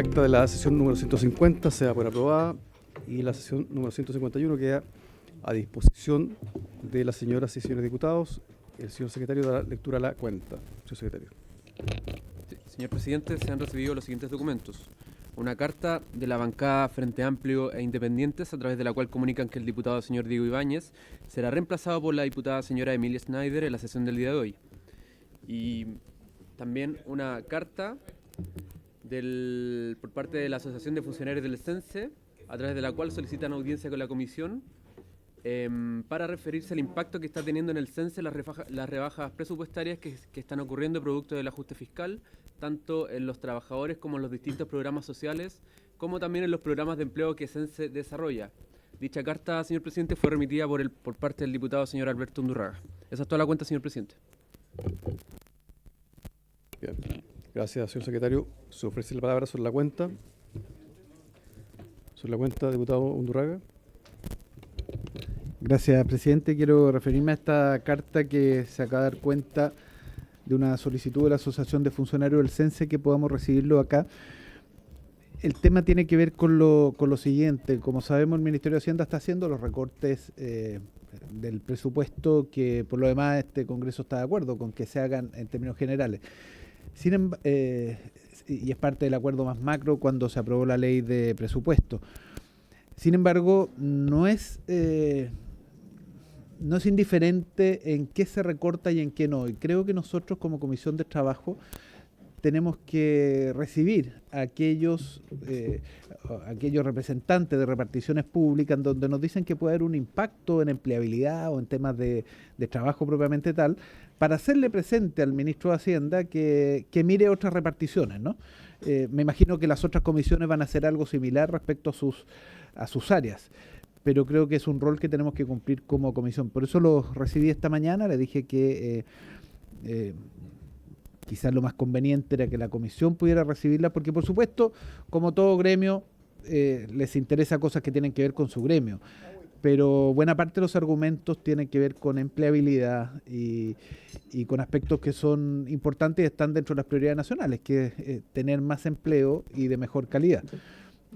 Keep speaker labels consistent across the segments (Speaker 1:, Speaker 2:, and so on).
Speaker 1: acta de la sesión número 150 sea por aprobada y la sesión número 151 queda a disposición de las señoras y señores diputados. El señor secretario da lectura a la cuenta. Señor secretario.
Speaker 2: Sí, señor presidente, se han recibido los siguientes documentos. Una carta de la bancada Frente Amplio e Independientes, a través de la cual comunican que el diputado señor Diego Ibáñez será reemplazado por la diputada señora Emilia Schneider en la sesión del día de hoy. Y también una carta por parte de la Asociación de Funcionarios del CENSE, a través de la cual solicitan audiencia con la comisión para referirse al impacto que está teniendo en el CENSE las rebajas presupuestarias que están ocurriendo producto del ajuste fiscal, tanto en los trabajadores como en los distintos programas sociales, como también en los programas de empleo que CENSE desarrolla. Dicha carta, señor presidente, fue remitida por parte del diputado señor Alberto Undurraga. Esa es toda la cuenta, señor presidente.
Speaker 1: Bien. Gracias, señor secretario. Se ofrece la palabra sobre la cuenta. Sobre la cuenta, diputado Undurraga.
Speaker 3: Gracias, presidente. Quiero referirme a esta carta que se acaba de dar cuenta de una solicitud de la Asociación de Funcionarios del CENSE, que podamos recibirlo acá. El tema tiene que ver con lo siguiente. Como sabemos, el Ministerio de Hacienda está haciendo los recortes del presupuesto, que por lo demás este Congreso está de acuerdo con que se hagan en términos generales. Y es parte del acuerdo más macro cuando se aprobó la ley de presupuesto. Sin embargo, no es indiferente en qué se recorta y en qué no. Y creo que nosotros como Comisión de Trabajo tenemos que recibir a aquellos representantes de reparticiones públicas en donde nos dicen que puede haber un impacto en empleabilidad o en temas de trabajo propiamente tal, para hacerle presente al ministro de Hacienda que mire otras reparticiones, ¿no? Me imagino que las otras comisiones van a hacer algo similar respecto a sus áreas, pero creo que es un rol que tenemos que cumplir como comisión. Por eso lo recibí esta mañana, le dije que quizás lo más conveniente era que la comisión pudiera recibirla, porque por supuesto, como todo gremio, les interesa cosas que tienen que ver con su gremio, pero buena parte de los argumentos tienen que ver con empleabilidad y con aspectos que son importantes y están dentro de las prioridades nacionales, que es tener más empleo y de mejor calidad.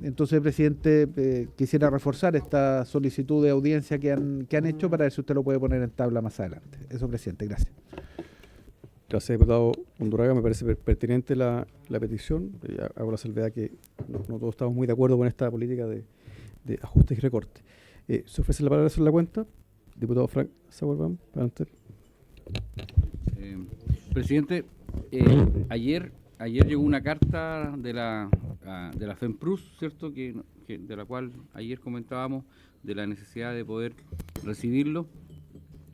Speaker 3: Entonces, presidente, quisiera reforzar esta solicitud de audiencia que han hecho, para ver si usted lo puede poner en tabla más adelante. Eso, presidente, gracias.
Speaker 1: Gracias, diputado Undurraga. Me parece pertinente la petición. Hago la salvedad que no todos estamos muy de acuerdo con esta política de ajustes y recortes. Se ofrece la palabra sobre la cuenta. Diputado Frank Sauerbaum, adelante.
Speaker 4: Presidente, ayer llegó una carta de la FEMPRUS, ¿cierto? De la cual ayer comentábamos de la necesidad de poder recibirlo.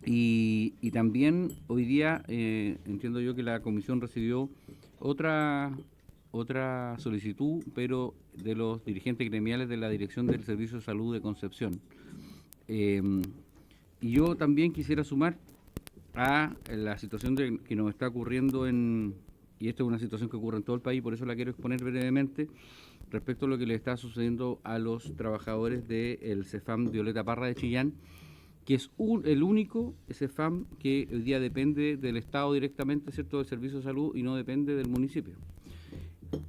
Speaker 4: Y también hoy día entiendo yo que la comisión recibió otra solicitud, pero de los dirigentes gremiales de la Dirección del Servicio de Salud de Concepción. Y yo también quisiera sumar a la situación que nos está ocurriendo y esta es una situación que ocurre en todo el país, por eso la quiero exponer brevemente, respecto a lo que le está sucediendo a los trabajadores del CEFAM Violeta Parra de Chillán, que es el único CEFAM que hoy día depende del Estado directamente, ¿cierto?, del Servicio de Salud, y no depende del municipio.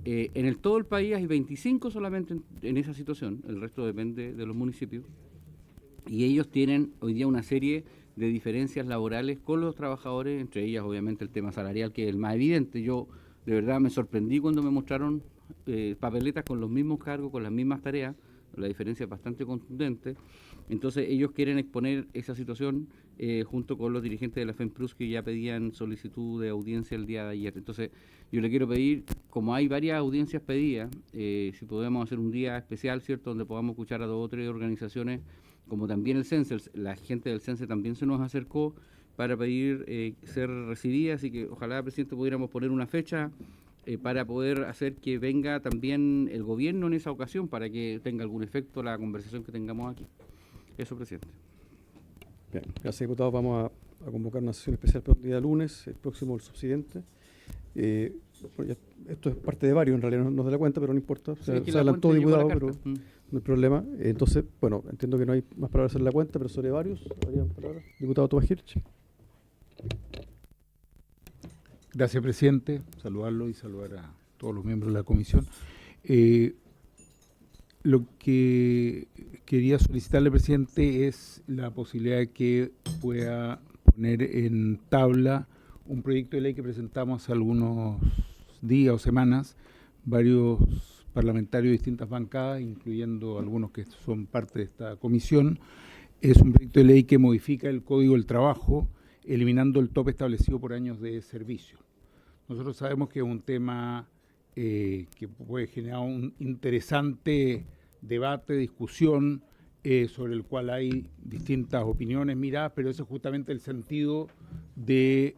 Speaker 4: En todo el país hay 25 solamente en esa situación, el resto depende de los municipios, y ellos tienen hoy día una serie de diferencias laborales con los trabajadores, entre ellas obviamente el tema salarial, que es el más evidente. Yo de verdad me sorprendí cuando me mostraron papeletas con los mismos cargos, con las mismas tareas. La diferencia es bastante contundente. Entonces ellos quieren exponer esa situación junto con los dirigentes de la FEMPRUS, que ya pedían solicitud de audiencia el día de ayer. Entonces yo le quiero pedir, como hay varias audiencias pedidas, si podemos hacer un día especial, ¿cierto?, donde podamos escuchar a 2 o 3 organizaciones, como también el CENSE. La gente del CENSE también se nos acercó para pedir ser recibida, así que ojalá, presidente, pudiéramos poner una fecha para poder hacer que venga también el gobierno en esa ocasión, para que tenga algún efecto la conversación que tengamos aquí. Eso, presidente.
Speaker 1: Bien, gracias, diputado. Vamos a convocar una sesión especial para el día lunes, el próximo, el subsiguiente. Esto es parte de varios, en realidad no es de la cuenta, pero no importa. Se adelantó, diputado, pero no hay problema. Entonces, bueno, entiendo que no hay más palabras en la cuenta, pero sobre varios, ¿habrían palabras? Diputado Tomás Hirsch.
Speaker 5: Gracias, presidente. Saludarlo y saludar a todos los miembros de la comisión. Lo que quería solicitarle, presidente, es la posibilidad de que pueda poner en tabla un proyecto de ley que presentamos hace algunos días o semanas, varios parlamentarios de distintas bancadas, incluyendo algunos que son parte de esta comisión. Es un proyecto de ley que modifica el Código del Trabajo, eliminando el tope establecido por años de servicio. Nosotros sabemos que es un tema que puede generar un interesante debate, discusión, sobre el cual hay distintas opiniones, miradas, pero eso es justamente el sentido de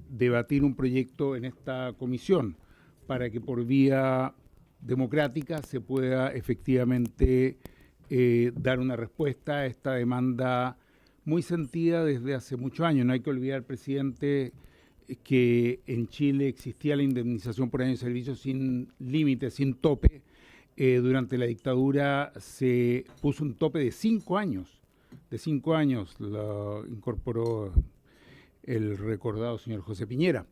Speaker 5: debatir un proyecto en esta comisión, para que por vía democrática se pueda efectivamente dar una respuesta a esta demanda muy sentida desde hace muchos años. No hay que olvidar, presidente, que en Chile existía la indemnización por año de servicio sin límite, sin tope. Durante la dictadura se puso un tope de 5 años. De 5 años lo incorporó el recordado señor José Piñera.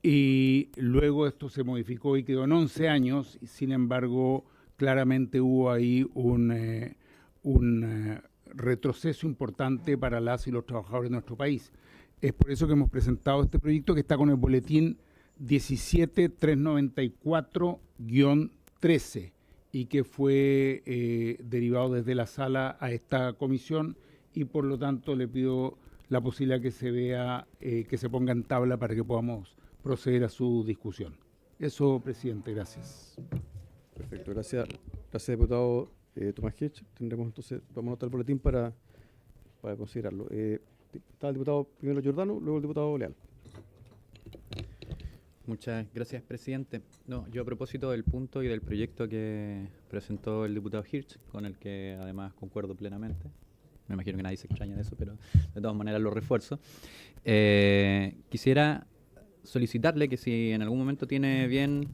Speaker 5: Y luego esto se modificó y quedó en 11 años. Sin embargo, claramente hubo ahí un retroceso importante para las y los trabajadores de nuestro país. Es por eso que hemos presentado este proyecto, que está con el boletín 17394-13 y que fue derivado desde la sala a esta comisión, y por lo tanto le pido la posibilidad que se vea, que se ponga en tabla para que podamos proceder a su discusión. Eso, presidente, gracias.
Speaker 1: Perfecto, gracias, diputado Tomás Hedge. Tendremos entonces, vamos a anotar el boletín para considerarlo. Está el diputado primero Giordano, luego el diputado Leal.
Speaker 6: Muchas gracias, presidente. No, yo a propósito del punto y del proyecto que presentó el diputado Hirsch, con el que además concuerdo plenamente. Me imagino que nadie se extraña de eso, pero de todas maneras lo refuerzo. Quisiera solicitarle que si en algún momento tiene bien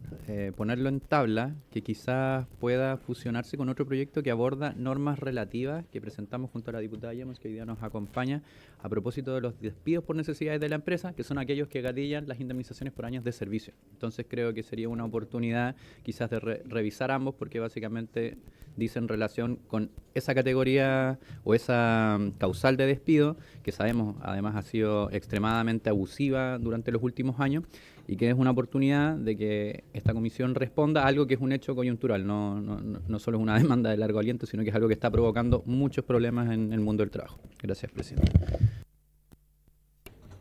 Speaker 6: ponerlo en tabla, que quizás pueda fusionarse con otro proyecto que aborda normas relativas que presentamos junto a la diputada Llamas, que hoy día nos acompaña, a propósito de los despidos por necesidades de la empresa, que son aquellos que gatillan las indemnizaciones por años de servicio. Entonces creo que sería una oportunidad quizás de revisar ambos, porque básicamente dicen relación con esa categoría o esa causal de despido, que sabemos además ha sido extremadamente abusiva durante los últimos años, y que es una oportunidad de que esta comisión responda a algo que es un hecho coyuntural, no solo es una demanda de largo aliento, sino que es algo que está provocando muchos problemas en el mundo del trabajo. Gracias, presidente.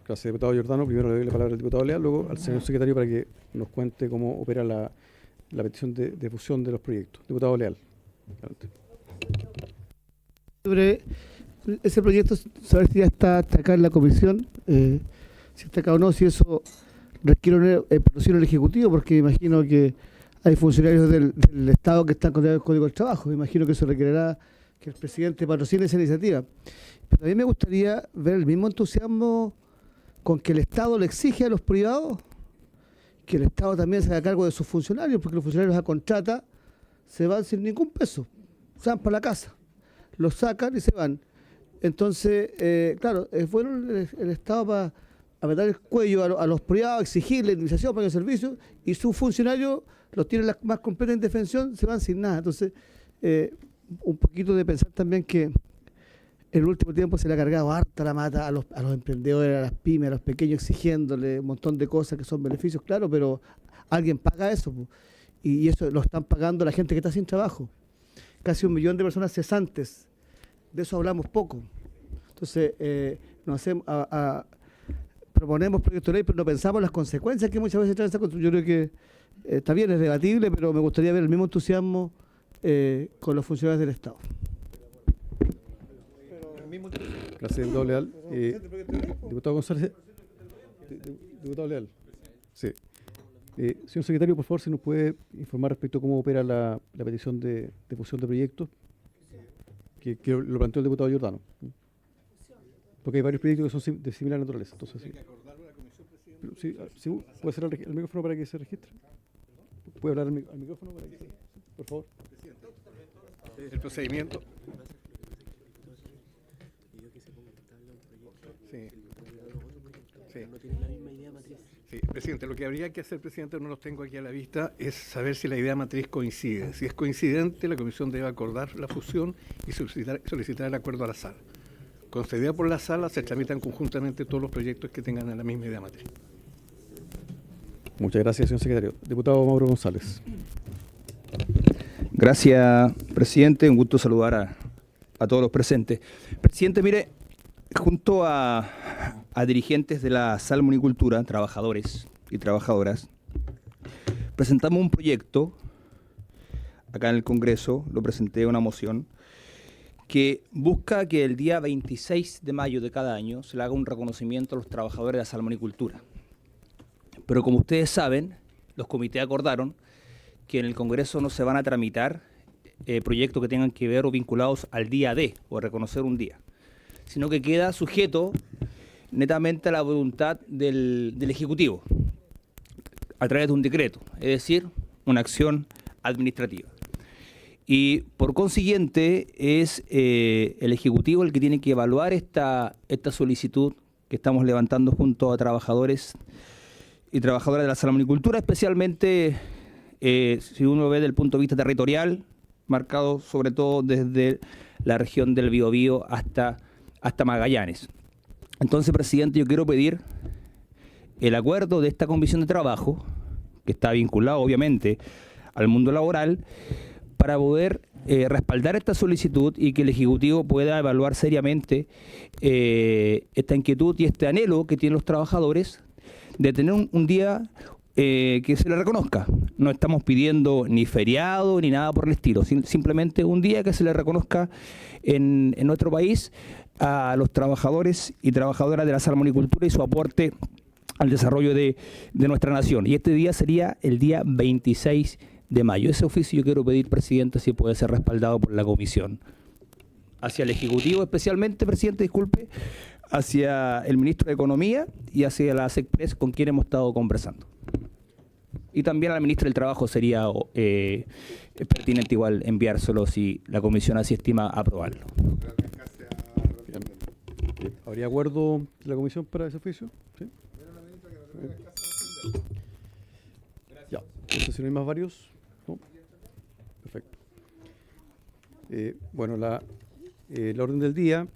Speaker 1: Gracias, diputado Giordano. Primero le doy la palabra al diputado Leal, luego al señor secretario para que nos cuente cómo opera la petición de fusión de los proyectos. Diputado Leal. Adelante.
Speaker 7: Sobre ese proyecto, saber si ya está acá en la comisión, si está acá o no, si eso requiere una patrocinio del Ejecutivo, porque imagino que hay funcionarios del Estado que están con el Código del Trabajo. Imagino que eso requerirá que el presidente patrocine esa iniciativa. Pero a mí me gustaría ver el mismo entusiasmo con que el Estado le exige a los privados, que el Estado también se haga cargo de sus funcionarios, porque los funcionarios a contrata se van sin ningún peso, se van para la casa, los sacan y se van. Entonces, claro, es bueno el Estado para apretar el cuello a los privados, exigirle indemnización para el servicio, y sus funcionarios los tienen la más completa indefensión, se van sin nada. Entonces, un poquito de pensar también que en el último tiempo se le ha cargado harta la mata a los emprendedores, a las pymes, a los pequeños, exigiéndole un montón de cosas que son beneficios, claro, pero alguien paga eso, y eso lo están pagando la gente que está sin trabajo. Casi 1 millón de personas cesantes, de eso hablamos poco. Entonces, proponemos proyectos de ley, pero no pensamos las consecuencias que muchas veces trae esta construcción. Yo creo que está bien, es debatible, pero me gustaría ver el mismo entusiasmo con los funcionarios del Estado.
Speaker 1: Gracias, diputado Leal. Diputado González. Diputado Leal. Sí. Señor secretario, por favor, si nos puede informar respecto a cómo opera la petición de fusión de proyectos que lo planteó el diputado Giordano. Porque hay varios proyectos que son de similar naturaleza. Entonces, sí. Sí, ¿puede cerrar el micrófono para que se registre? ¿Puede hablar al micrófono para que por favor?
Speaker 8: El procedimiento. Sí. Sí. Sí, presidente, lo que habría que hacer, presidente, no los tengo aquí a la vista, es saber si la idea matriz coincide. Si es coincidente, la comisión debe acordar la fusión y solicitar el acuerdo a la sala. Concedida por la sala, se tramitan conjuntamente todos los proyectos que tengan la misma idea matriz.
Speaker 1: Muchas gracias, señor secretario. Diputado Mauro González.
Speaker 9: Gracias, presidente. Un gusto saludar a todos los presentes. Presidente, mire, junto a dirigentes de la salmonicultura, trabajadores y trabajadoras, presentamos un proyecto acá en el Congreso, lo presenté una moción, que busca que el día 26 de mayo de cada año se le haga un reconocimiento a los trabajadores de la salmonicultura. Pero como ustedes saben, los comités acordaron que en el Congreso no se van a tramitar proyectos que tengan que ver o vinculados al día D, o a reconocer un día, sino que queda sujeto netamente a la voluntad del Ejecutivo, a través de un decreto, es decir, una acción administrativa. Y por consiguiente es el Ejecutivo el que tiene que evaluar esta solicitud que estamos levantando junto a trabajadores y trabajadoras de la salmonicultura, especialmente si uno ve desde el punto de vista territorial, marcado sobre todo desde la región del Biobío hasta Magallanes. Entonces, presidente, yo quiero pedir el acuerdo de esta comisión de trabajo, que está vinculado obviamente al mundo laboral, para poder respaldar esta solicitud y que el Ejecutivo pueda evaluar seriamente esta inquietud y este anhelo que tienen los trabajadores de tener un día que se le reconozca. No estamos pidiendo ni feriado ni nada por el estilo, simplemente un día que se le reconozca en nuestro país a los trabajadores y trabajadoras de la salmonicultura y su aporte al desarrollo de nuestra nación. Y este día sería el día 26 de mayo. Ese oficio yo quiero pedir, presidente, si puede ser respaldado por la comisión. Hacia el Ejecutivo especialmente, presidente, disculpe, hacia el ministro de Economía y hacia la SECPRES, con quien hemos estado conversando. Y también a la ministra del Trabajo sería pertinente igual enviárselo si la comisión así estima aprobarlo.
Speaker 1: ¿Habría acuerdo de la comisión para ese oficio? ¿Sí? Ya. Entonces, si no hay más varios, ¿no? Perfecto. Bueno, la orden del día.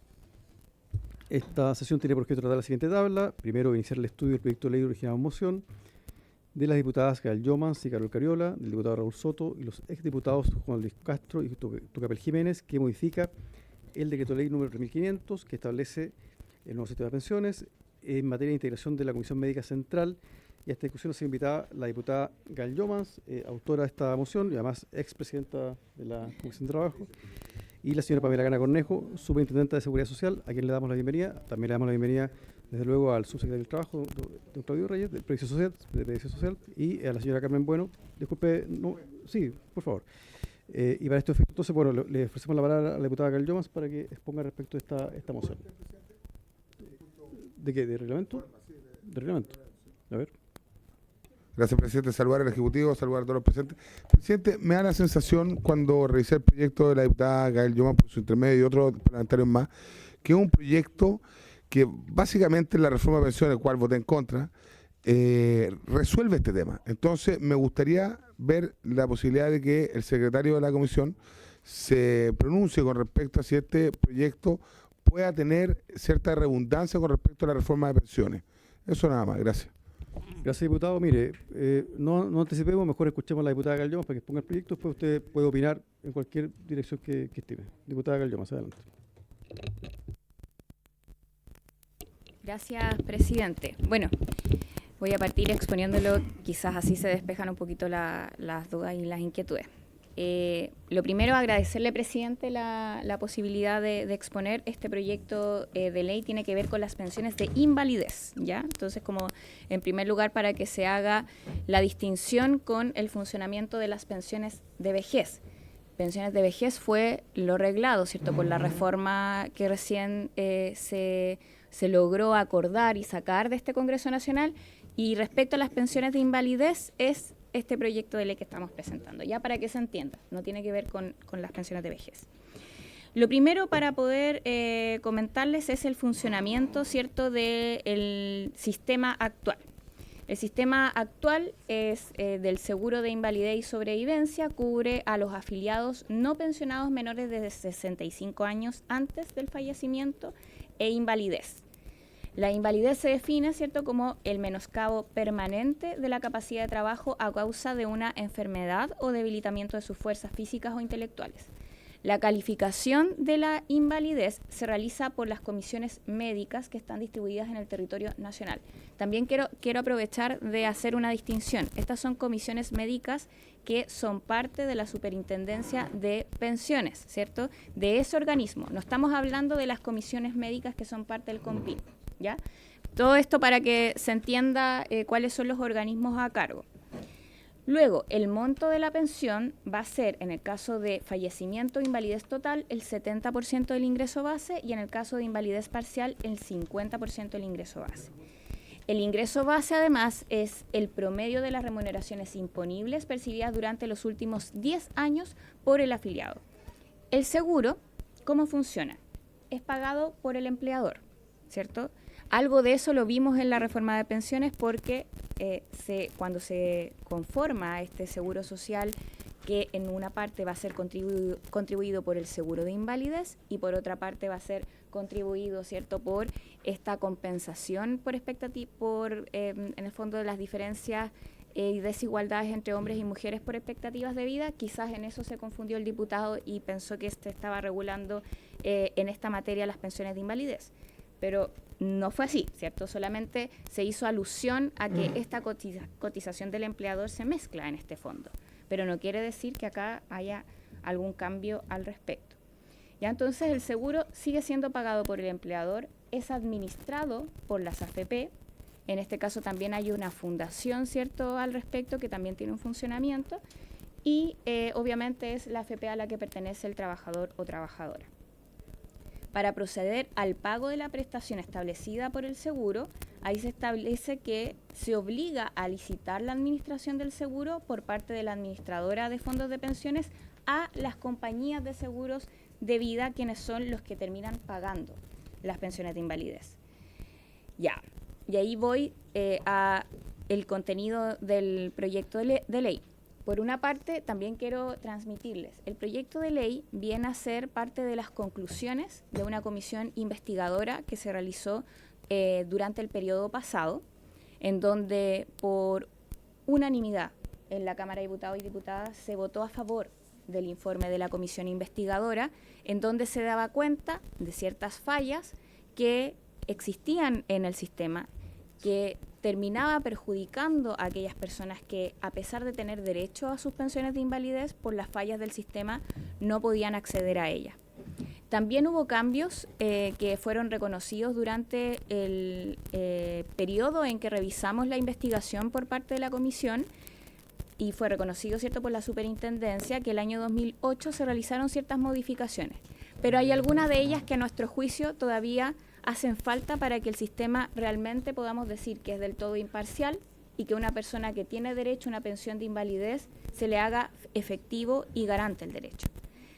Speaker 1: Esta sesión tiene por objeto tratar la siguiente tabla. Primero, iniciar el estudio del proyecto de ley originado en moción de las diputadas Gael Llomans y Carol Cariola, del diputado Raúl Soto y los exdiputados Juan Luis Castro y Tucapel Jiménez, que modifica el decreto de ley número 3500, que establece el nuevo sistema de pensiones en materia de integración de la Comisión Médica Central. Y a esta discusión se invita la diputada Gael Llomans, autora de esta moción y además expresidenta de la Comisión de Trabajo, y la señora Pamela Gana Cornejo, superintendenta de Seguridad Social, a quien le damos la bienvenida. También le damos la bienvenida, desde luego, al subsecretario del Trabajo, don Claudio Reyes, de Previsión Social, y a la señora Carmen Bueno. Disculpe, no, sí, por favor. Y para este efecto, entonces, bueno, le ofrecemos la palabra a la diputada Gael Llomans para que exponga respecto a esta moción. ¿De qué? ¿De reglamento? ¿De reglamento? A ver.
Speaker 5: Gracias, presidente. Saludar al Ejecutivo, saludar a todos los presentes. Presidente, me da la sensación, cuando revisé el proyecto de la diputada Gael Llomans por su intermedio y otros parlamentarios más, que es un proyecto que básicamente la reforma de pensiones, del cual voté en contra, resuelve este tema. Entonces, me gustaría ver la posibilidad de que el secretario de la comisión se pronuncie con respecto a si este proyecto pueda tener cierta redundancia con respecto a la reforma de pensiones. Eso nada más. Gracias.
Speaker 1: Gracias, diputado. Mire, no anticipemos, mejor escuchemos a la diputada Gael Llomans para que exponga el proyecto, después usted puede opinar en cualquier dirección que estime. Diputada Gael Llomans, adelante.
Speaker 10: Gracias, presidente. Bueno, voy a partir exponiéndolo, quizás así se despejan un poquito las dudas y las inquietudes. Lo primero, agradecerle, presidente, la posibilidad de exponer este proyecto de ley. Tiene que ver con las pensiones de invalidez, ¿ya? Entonces, como en primer lugar, para que se haga la distinción con el funcionamiento de las pensiones de vejez. Pensiones de vejez fue lo reglado, ¿cierto?, por la reforma que recién se logró acordar y sacar de este Congreso Nacional. Y respecto a las pensiones de invalidez, es este proyecto de ley que estamos presentando, ya para que se entienda, no tiene que ver con las pensiones de vejez. Lo primero para poder comentarles es el funcionamiento, ¿cierto?, del sistema actual. El sistema actual es del seguro de invalidez y sobrevivencia, cubre a los afiliados no pensionados menores de 65 años antes del fallecimiento e invalidez. La invalidez se define, ¿cierto?, como el menoscabo permanente de la capacidad de trabajo a causa de una enfermedad o debilitamiento de sus fuerzas físicas o intelectuales. La calificación de la invalidez se realiza por las comisiones médicas que están distribuidas en el territorio nacional. También quiero aprovechar de hacer una distinción. Estas son comisiones médicas que son parte de la Superintendencia de Pensiones, ¿cierto?, de ese organismo. No estamos hablando de las comisiones médicas que son parte del COMPIN, ¿ya? Todo esto para que se entienda cuáles son los organismos a cargo. Luego, el monto de la pensión va a ser, en el caso de fallecimiento o invalidez total, el 70% del ingreso base y en el caso de invalidez parcial, el 50% del ingreso base. El ingreso base, además, es el promedio de las remuneraciones imponibles percibidas durante los últimos 10 años por el afiliado. El seguro, ¿cómo funciona? Es pagado por el empleador, ¿cierto? Algo de eso lo vimos en la reforma de pensiones porque cuando se conforma este seguro social, que en una parte va a ser contribuido por el seguro de invalidez y por otra parte va a ser contribuido, ¿cierto?, por esta compensación por en el fondo de las diferencias y desigualdades entre hombres y mujeres por expectativas de vida. Quizás en eso se confundió el diputado y pensó que estaba regulando en esta materia las pensiones de invalidez. Pero no fue así, ¿cierto? Solamente se hizo alusión a que esta cotización del empleador se mezcla en este fondo, pero no quiere decir que acá haya algún cambio al respecto. Ya, entonces el seguro sigue siendo pagado por el empleador, es administrado por las AFP, en este caso también hay una fundación, ¿cierto?, al respecto, que también tiene un funcionamiento, y obviamente es la AFP a la que pertenece el trabajador o trabajadora. Para proceder al pago de la prestación establecida por el seguro, ahí se establece que se obliga a licitar la administración del seguro por parte de la administradora de fondos de pensiones a las compañías de seguros de vida, quienes son los que terminan pagando las pensiones de invalidez. Ya, y ahí voy a el contenido del proyecto de ley. Por una parte, también quiero transmitirles, el proyecto de ley viene a ser parte de las conclusiones de una comisión investigadora que se realizó durante el periodo pasado, en donde por unanimidad en la Cámara de Diputados y Diputadas se votó a favor del informe de la comisión investigadora, en donde se daba cuenta de ciertas fallas que existían en el sistema, que terminaba perjudicando a aquellas personas que, a pesar de tener derecho a sus pensiones de invalidez, por las fallas del sistema no podían acceder a ellas. También hubo cambios que fueron reconocidos durante el periodo en que revisamos la investigación por parte de la comisión y fue reconocido, ¿cierto?, por la superintendencia, que el año 2008 se realizaron ciertas modificaciones, pero hay algunas de ellas que a nuestro juicio todavía hacen falta para que el sistema realmente podamos decir que es del todo imparcial y que una persona que tiene derecho a una pensión de invalidez se le haga efectivo y garante el derecho.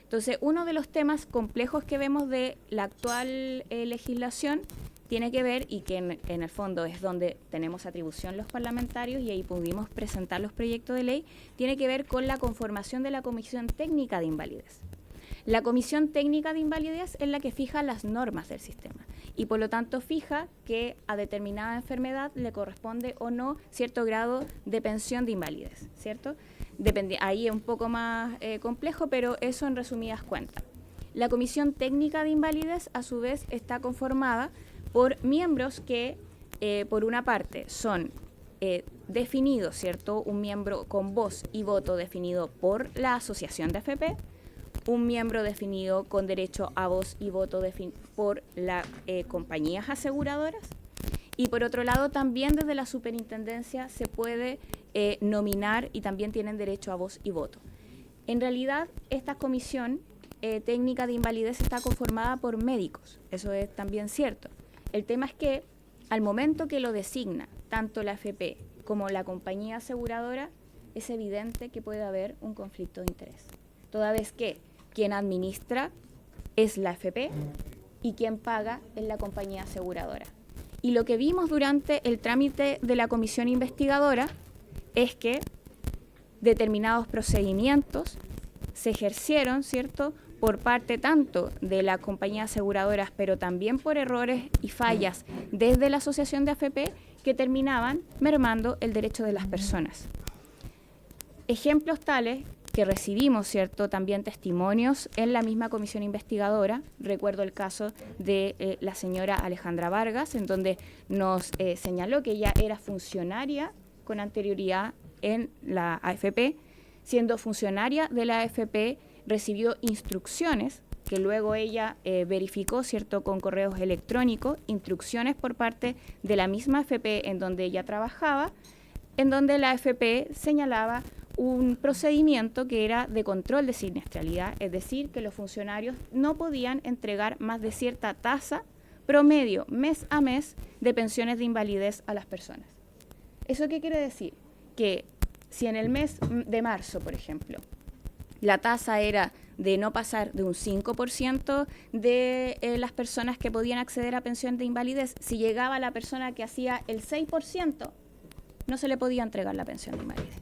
Speaker 10: Entonces, uno de los temas complejos que vemos de la actual legislación tiene que ver, y que en el fondo es donde tenemos atribución los parlamentarios y ahí pudimos presentar los proyectos de ley, tiene que ver con la conformación de la Comisión Técnica de Invalidez. La Comisión Técnica de Invalidez es la que fija las normas del sistema y por lo tanto fija que a determinada enfermedad le corresponde o no cierto grado de pensión de invalidez, ¿cierto? Ahí es un poco más complejo, pero eso en resumidas cuentas. La Comisión Técnica de Invalidez, a su vez, está conformada por miembros que, por una parte, son definidos, ¿cierto? Un miembro con voz y voto definido por la Asociación de AFP, un miembro definido con derecho a voz y voto por las compañías aseguradoras, y por otro lado también desde la superintendencia se puede nominar y también tienen derecho a voz y voto. En realidad, esta comisión técnica de invalidez está conformada por médicos, eso es también cierto. El tema es que al momento que lo designa tanto la AFP como la compañía aseguradora, es evidente que puede haber un conflicto de interés, toda vez que quien administra es la AFP y quien paga es la compañía aseguradora. Y lo que vimos durante el trámite de la comisión investigadora es que determinados procedimientos se ejercieron, ¿cierto?, por parte tanto de las compañías aseguradoras, pero también por errores y fallas desde la asociación de AFP, que terminaban mermando el derecho de las personas. Ejemplos tales que recibimos, ¿cierto?, también testimonios en la misma comisión investigadora. Recuerdo el caso de la señora Alejandra Vargas, en donde nos señaló que ella era funcionaria con anterioridad en la AFP. Siendo funcionaria de la AFP, recibió instrucciones que luego ella verificó, ¿cierto?, con correos electrónicos, instrucciones por parte de la misma AFP en donde ella trabajaba, en donde la AFP señalaba un procedimiento que era de control de siniestralidad, es decir, que los funcionarios no podían entregar más de cierta tasa promedio mes a mes de pensiones de invalidez a las personas. ¿Eso qué quiere decir? Que si en el mes de marzo, por ejemplo, la tasa era de no pasar de un 5% de las personas que podían acceder a pensión de invalidez, si llegaba la persona que hacía el 6%, no se le podía entregar la pensión de invalidez.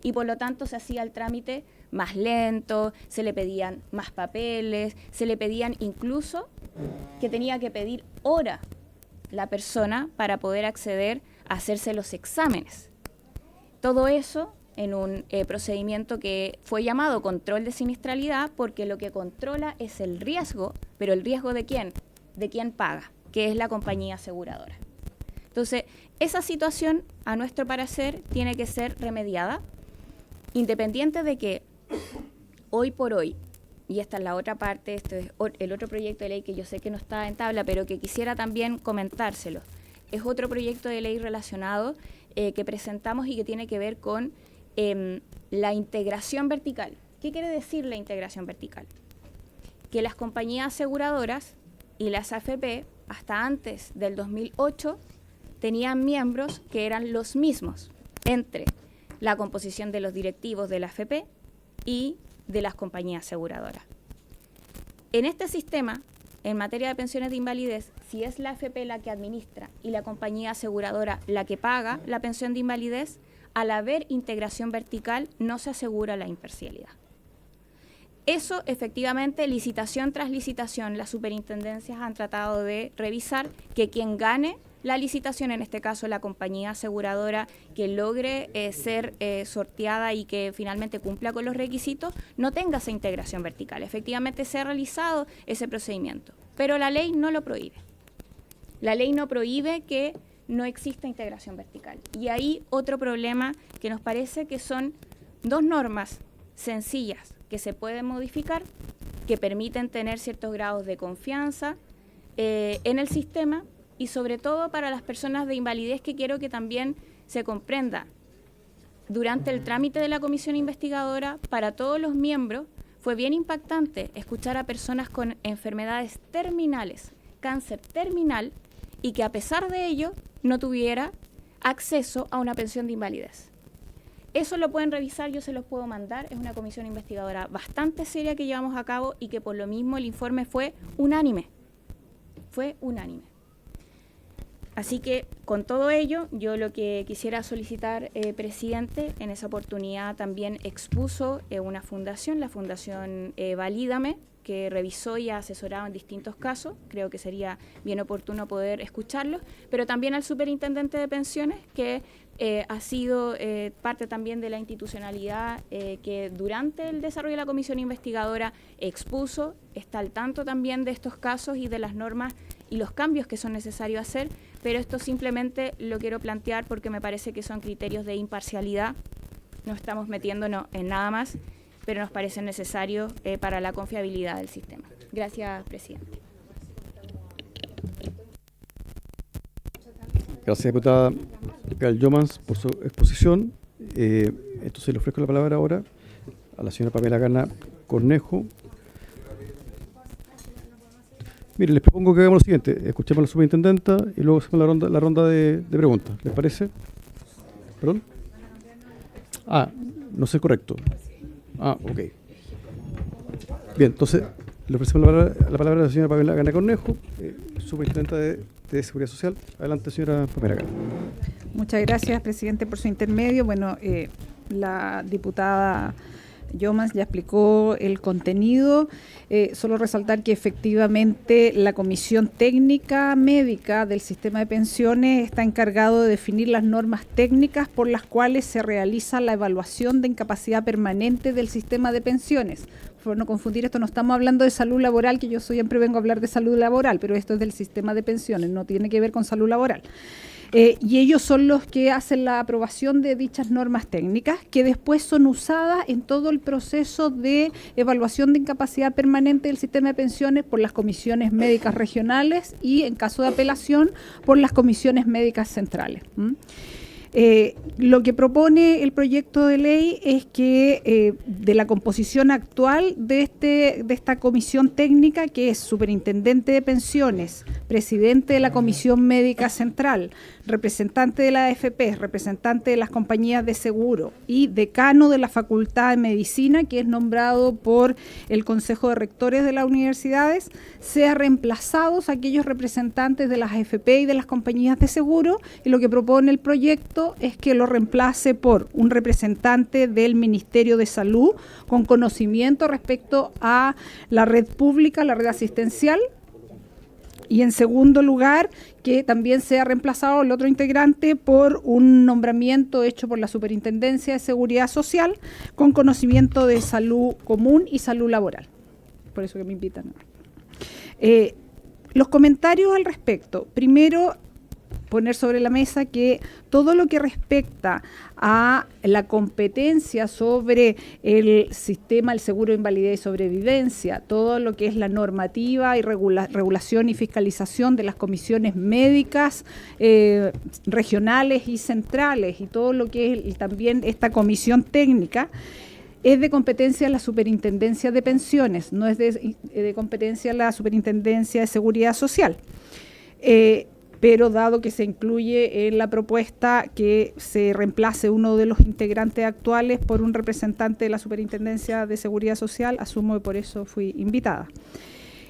Speaker 10: Y por lo tanto se hacía el trámite más lento, se le pedían más papeles, se le pedían incluso que tenía que pedir hora la persona para poder acceder a hacerse los exámenes. Todo eso en un procedimiento que fue llamado control de siniestralidad, porque lo que controla es el riesgo, pero ¿el riesgo de quién? De quién paga, que es la compañía aseguradora. Entonces, esa situación, a nuestro parecer, tiene que ser remediada, independiente de que hoy por hoy, y esta es la otra parte, esto es el otro proyecto de ley que yo sé que no está en tabla, pero que quisiera también comentárselo, es otro proyecto de ley relacionado que presentamos y que tiene que ver con la integración vertical. ¿Qué quiere decir la integración vertical? Que las compañías aseguradoras y las AFP, hasta antes del 2008, tenían miembros que eran los mismos entre la composición de los directivos de la AFP y de las compañías aseguradoras. En este sistema, en materia de pensiones de invalidez, si es la AFP la que administra y la compañía aseguradora la que paga la pensión de invalidez, al haber integración vertical no se asegura la imparcialidad. Eso, efectivamente, licitación tras licitación, las superintendencias han tratado de revisar que quien gane la licitación, en este caso la compañía aseguradora que logre ser sorteada y que finalmente cumpla con los requisitos, no tenga esa integración vertical. Efectivamente se ha realizado ese procedimiento, pero la ley no lo prohíbe. La ley no prohíbe que no exista integración vertical. Y ahí otro problema que nos parece que son dos normas sencillas que se pueden modificar, que permiten tener ciertos grados de confianza en el sistema, y sobre todo para las personas de invalidez, que quiero que también se comprenda. Durante el trámite de la comisión investigadora, para todos los miembros, fue bien impactante escuchar a personas con enfermedades terminales, cáncer terminal, y que a pesar de ello no tuviera acceso a una pensión de invalidez. Eso lo pueden revisar, yo se los puedo mandar, es una comisión investigadora bastante seria que llevamos a cabo y que por lo mismo el informe fue unánime. Fue unánime. Así que con todo ello, yo lo que quisiera solicitar, presidente, en esa oportunidad también expuso una fundación, la Fundación Valídame, que revisó y ha asesorado en distintos casos. Creo que sería bien oportuno poder escucharlos, pero también al superintendente de pensiones, que ha sido parte también de la institucionalidad que durante el desarrollo de la comisión investigadora expuso, está al tanto también de estos casos y de las normas y los cambios que son necesarios hacer, pero esto simplemente lo quiero plantear porque me parece que son criterios de imparcialidad, no estamos metiéndonos en nada más, pero nos parecen necesarios para la confiabilidad del sistema. Gracias, presidente.
Speaker 1: Gracias, diputada Gall-Yomans, por su exposición. Entonces le ofrezco la palabra ahora a la señora Pamela Gana Cornejo. Mire, les propongo que hagamos lo siguiente: escuchemos a la superintendenta y luego hacemos la ronda de preguntas. ¿Les parece? ¿Perdón? No sé correcto. Ok. Bien, entonces le ofrecemos la palabra a la señora Pamela Gana Cornejo, superintendenta de de Seguridad Social. Adelante, señora Pamela Gana.
Speaker 11: Muchas gracias, presidente, por su intermedio. Bueno, la diputada Yomas ya explicó el contenido. Solo resaltar que efectivamente la Comisión Técnica Médica del Sistema de Pensiones está encargado de definir las normas técnicas por las cuales se realiza la evaluación de incapacidad permanente del sistema de pensiones. Por no confundir esto, no estamos hablando de salud laboral, que yo siempre vengo a hablar de salud laboral, pero esto es del sistema de pensiones, no tiene que ver con salud laboral. Y ellos son los que hacen la aprobación de dichas normas técnicas, que después son usadas en todo el proceso de evaluación de incapacidad permanente del sistema de pensiones por las comisiones médicas regionales y, en caso de apelación, por las comisiones médicas centrales. Lo que propone el proyecto de ley es que de la composición actual de esta comisión técnica, que es superintendente de pensiones, presidente de la Comisión Médica Central, representante de la AFP, representante de las compañías de seguro y decano de la Facultad de Medicina, que es nombrado por el Consejo de Rectores de las universidades, sean reemplazados aquellos representantes de las AFP y de las compañías de seguro, y lo que propone el proyecto es que lo reemplace por un representante del Ministerio de Salud con conocimiento respecto a la red pública, la red asistencial, y en segundo lugar, que también sea reemplazado el otro integrante por un nombramiento hecho por la Superintendencia de Seguridad Social con conocimiento de salud común y salud laboral. Por eso que me invitan. Los comentarios al respecto. Primero, poner sobre la mesa que todo lo que respecta a la competencia sobre el sistema, el seguro de invalidez y sobrevivencia, todo lo que es la normativa y regulación y fiscalización de las comisiones médicas regionales y centrales, y todo lo que es también esta comisión técnica, es de competencia de la Superintendencia de Pensiones, no es de competencia de la Superintendencia de Seguridad Social. Pero dado que se incluye en la propuesta que se reemplace uno de los integrantes actuales por un representante de la Superintendencia de Seguridad Social, asumo que por eso fui invitada.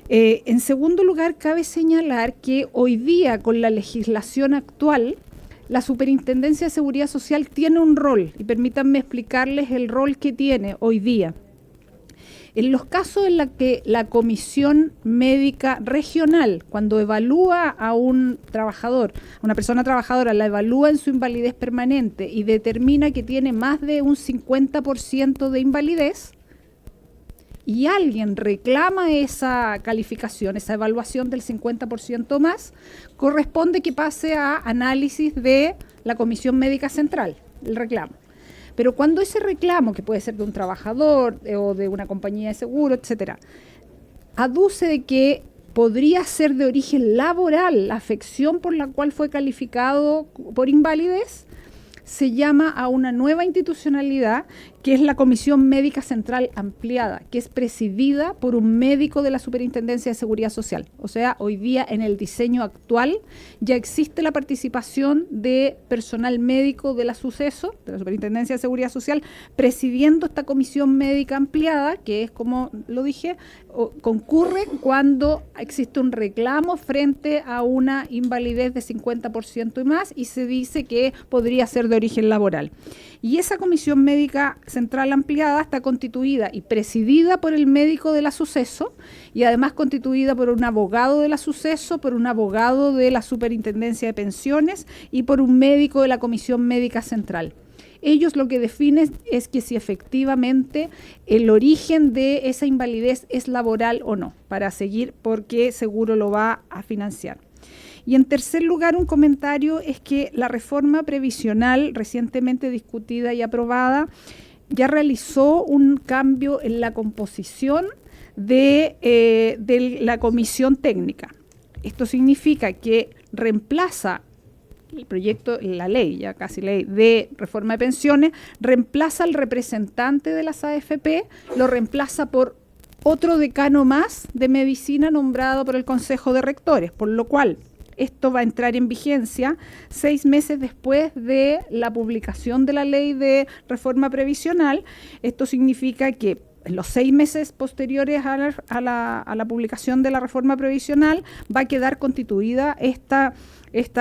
Speaker 11: En segundo lugar, cabe señalar que hoy día, con la legislación actual, la Superintendencia de Seguridad Social tiene un rol, y permítanme explicarles el rol que tiene hoy día. En los casos en los que la Comisión Médica Regional, cuando evalúa a un trabajador, a una persona trabajadora, la evalúa en su invalidez permanente y determina que tiene más de un 50% de invalidez, y alguien reclama esa calificación, esa evaluación del 50% más, corresponde que pase a análisis de la Comisión Médica Central, el reclamo. Pero cuando ese reclamo, que puede ser de un trabajador o de una compañía de seguro, etcétera, aduce de que podría ser de origen laboral la afección por la cual fue calificado por invalidez, se llama a una nueva institucionalidad, que es la Comisión Médica Central Ampliada, que es presidida por un médico de la Superintendencia de Seguridad Social. O sea, hoy día en el diseño actual ya existe la participación de personal médico de la SUCESO, de la Superintendencia de Seguridad Social, presidiendo esta Comisión Médica Ampliada, que es, como lo dije, concurre cuando existe un reclamo frente a una invalidez de 50% y más, y se dice que podría ser de origen laboral. Y esa Comisión Médica Central Ampliada está constituida y presidida por el médico de la SUCESO, y además constituida por un abogado de la SUCESO, por un abogado de la Superintendencia de Pensiones y por un médico de la Comisión Médica Central. Ellos lo que definen es que si efectivamente el origen de esa invalidez es laboral o no, para seguir por qué seguro lo va a financiar. Y en tercer lugar, un comentario es que la reforma previsional recientemente discutida y aprobada ya realizó un cambio en la composición de la comisión técnica. Esto significa que reemplaza el proyecto, la ley, ya casi ley, de reforma de pensiones, reemplaza al representante de las AFP, lo reemplaza por otro decano más de medicina nombrado por el Consejo de Rectores, por lo cual esto va a entrar en vigencia 6 meses después de la publicación de la ley de reforma previsional. Esto significa que en los 6 meses posteriores a la publicación de la reforma previsional, va a quedar constituida esta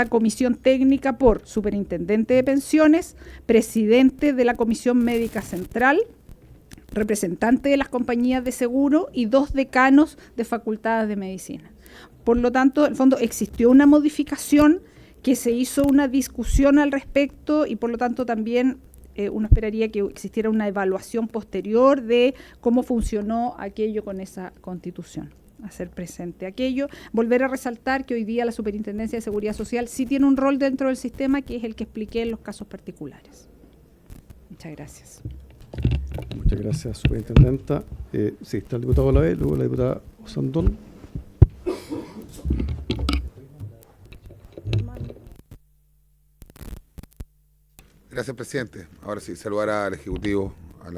Speaker 11: comisión técnica por superintendente de pensiones, presidente de la Comisión Médica Central, representante de las compañías de seguro y 2 decanos de facultades de medicina. Por lo tanto, en el fondo existió una modificación, que se hizo una discusión al respecto y por lo tanto también uno esperaría que existiera una evaluación posterior de cómo funcionó aquello con esa constitución. Hacer presente aquello. Volver a resaltar que hoy día la Superintendencia de Seguridad Social sí tiene un rol dentro del sistema, que es el que expliqué en los casos particulares. Muchas gracias.
Speaker 1: Muchas gracias, superintendenta. Sí, está el diputado Olavé, luego la diputada Osandón.
Speaker 12: Gracias, presidente. Ahora sí, saludar al Ejecutivo, a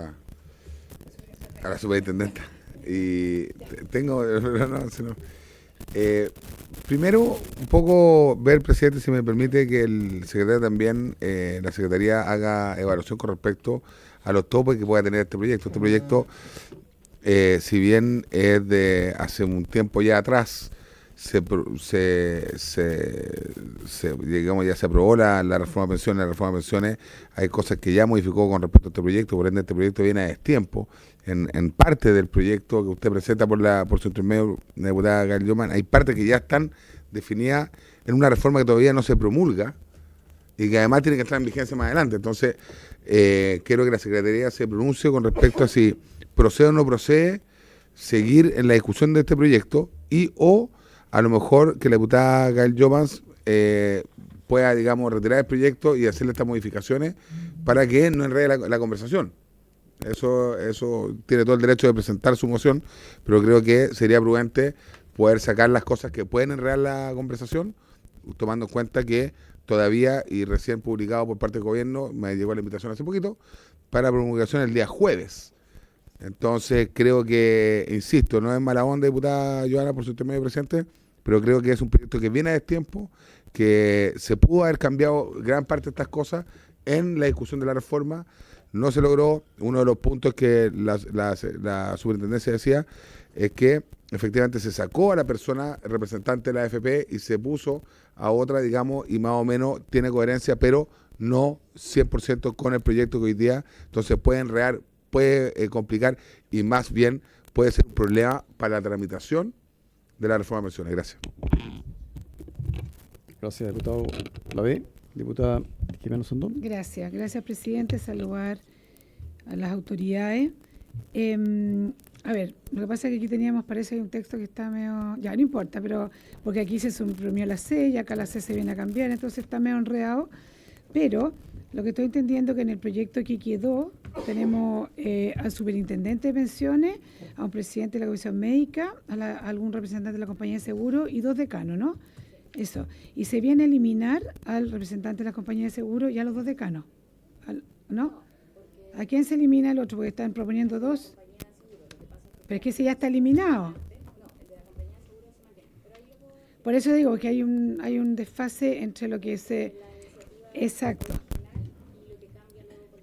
Speaker 12: la superintendenta. Y tengo... primero, un poco ver, presidente, si me permite, que el secretario también, la Secretaría haga evaluación con respecto a los topes que pueda tener este proyecto. Este proyecto, si bien es de hace un tiempo ya atrás, digamos, ya se aprobó la reforma de pensiones. La reforma de pensiones, hay cosas que ya modificó con respecto a este proyecto, por ende este proyecto viene a destiempo. En parte del proyecto que usted presenta por su intermedio, la diputada Gael Jobman, hay partes que ya están definidas en una reforma que todavía no se promulga y que además tiene que estar en vigencia más adelante. Entonces, quiero que la Secretaría se pronuncie con respecto a si procede o no procede seguir en la discusión de este proyecto y o a lo mejor que la diputada Gael Jobman pueda, digamos, retirar el proyecto y hacerle estas modificaciones para que no enrede la conversación. Eso tiene todo el derecho de presentar su moción, pero creo que sería prudente poder sacar las cosas que pueden enredar la conversación, tomando en cuenta que todavía, y recién publicado por parte del gobierno, me llegó la invitación hace poquito, para promulgación el día jueves. Entonces creo que, insisto, no es mala onda, diputada Joana, por su intermedio, presidente, pero creo que es un proyecto que viene a destiempo, que se pudo haber cambiado gran parte de estas cosas en la discusión de la reforma. No se logró. Uno de los puntos que la superintendencia decía es que efectivamente se sacó a la persona representante de la AFP y se puso a otra, digamos, y más o menos tiene coherencia, pero no 100% con el proyecto que hoy día. Entonces puede enredar, puede complicar y más bien puede ser un problema para la tramitación de la reforma de pensiones. Gracias.
Speaker 1: Gracias, diputado Olavé. Diputada Jimena Osandón.
Speaker 11: Gracias, presidente. Saludar a las autoridades. A ver, lo que pasa es que aquí teníamos, parece, un texto que está medio... Ya, no importa, pero porque aquí se suprimió la C y acá la C se viene a cambiar, entonces está medio enredado. Pero lo que estoy entendiendo es que en el proyecto que quedó tenemos al superintendente de pensiones, a un presidente de la comisión médica, a algún representante de la compañía de seguro y 2 decanos, ¿no? Eso. Y se viene a eliminar al representante de la compañía de seguro y a los 2 decanos. ¿No? ¿A quién se elimina el otro? Porque están proponiendo 2. Pero es que ese ya está eliminado. Por eso digo que hay un desfase entre lo que se... Exacto.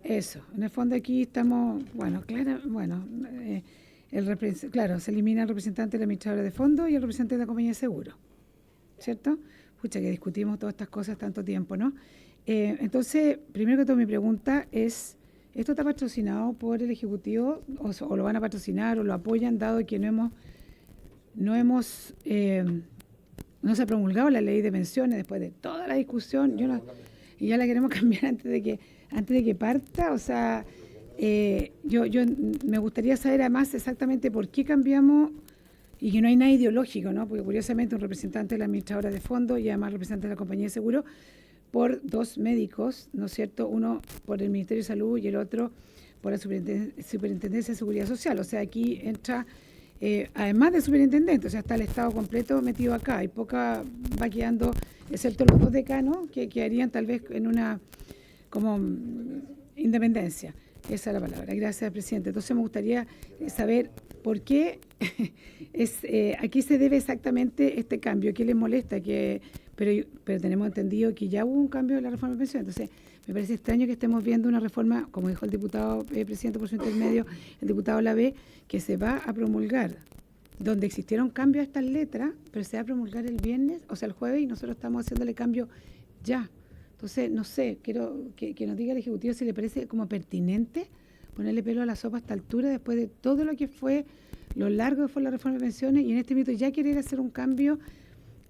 Speaker 11: Eso. En el fondo aquí estamos... Bueno, claro, claro, se elimina el representante de la administradora de fondo y el representante de la compañía de seguro. ¿Cierto? Pucha, que discutimos todas estas cosas tanto tiempo, ¿no? Entonces, primero que todo, mi pregunta es, ¿esto está patrocinado por el Ejecutivo o lo van a patrocinar o lo apoyan, dado que no se ha promulgado la ley de pensiones después de toda la discusión y ya la queremos cambiar antes de que parta? O sea, yo me gustaría saber además exactamente por qué cambiamos. Y que no hay nada ideológico, ¿no? Porque curiosamente un representante de la administradora de fondo y además representante de la compañía de seguro por 2 médicos, ¿no es cierto? Uno por el Ministerio de Salud y el otro por la Superintendencia de Seguridad Social. O sea, aquí entra, además del superintendente, o sea, está el Estado completo metido acá. Y poca va quedando, excepto los 2 decanos, que quedarían tal vez en una como independencia. Esa es la palabra. Gracias, presidente. Entonces me gustaría saber por qué aquí se debe exactamente este cambio. ¿Qué les molesta? pero tenemos entendido que ya hubo un cambio de la reforma de pensiones. Entonces, me parece extraño que estemos viendo una reforma, como dijo el diputado presidente por su intermedio, el diputado Lavé, que se va a promulgar, donde existieron cambios a estas letras, pero se va a promulgar el viernes, o sea, el jueves, y nosotros estamos haciéndole cambio ya. Entonces, no sé, quiero que nos diga el Ejecutivo si le parece como pertinente ponerle pelo a la sopa a esta altura, después de todo lo que fue, lo largo que fue la reforma de pensiones, y en este minuto ya querer hacer un cambio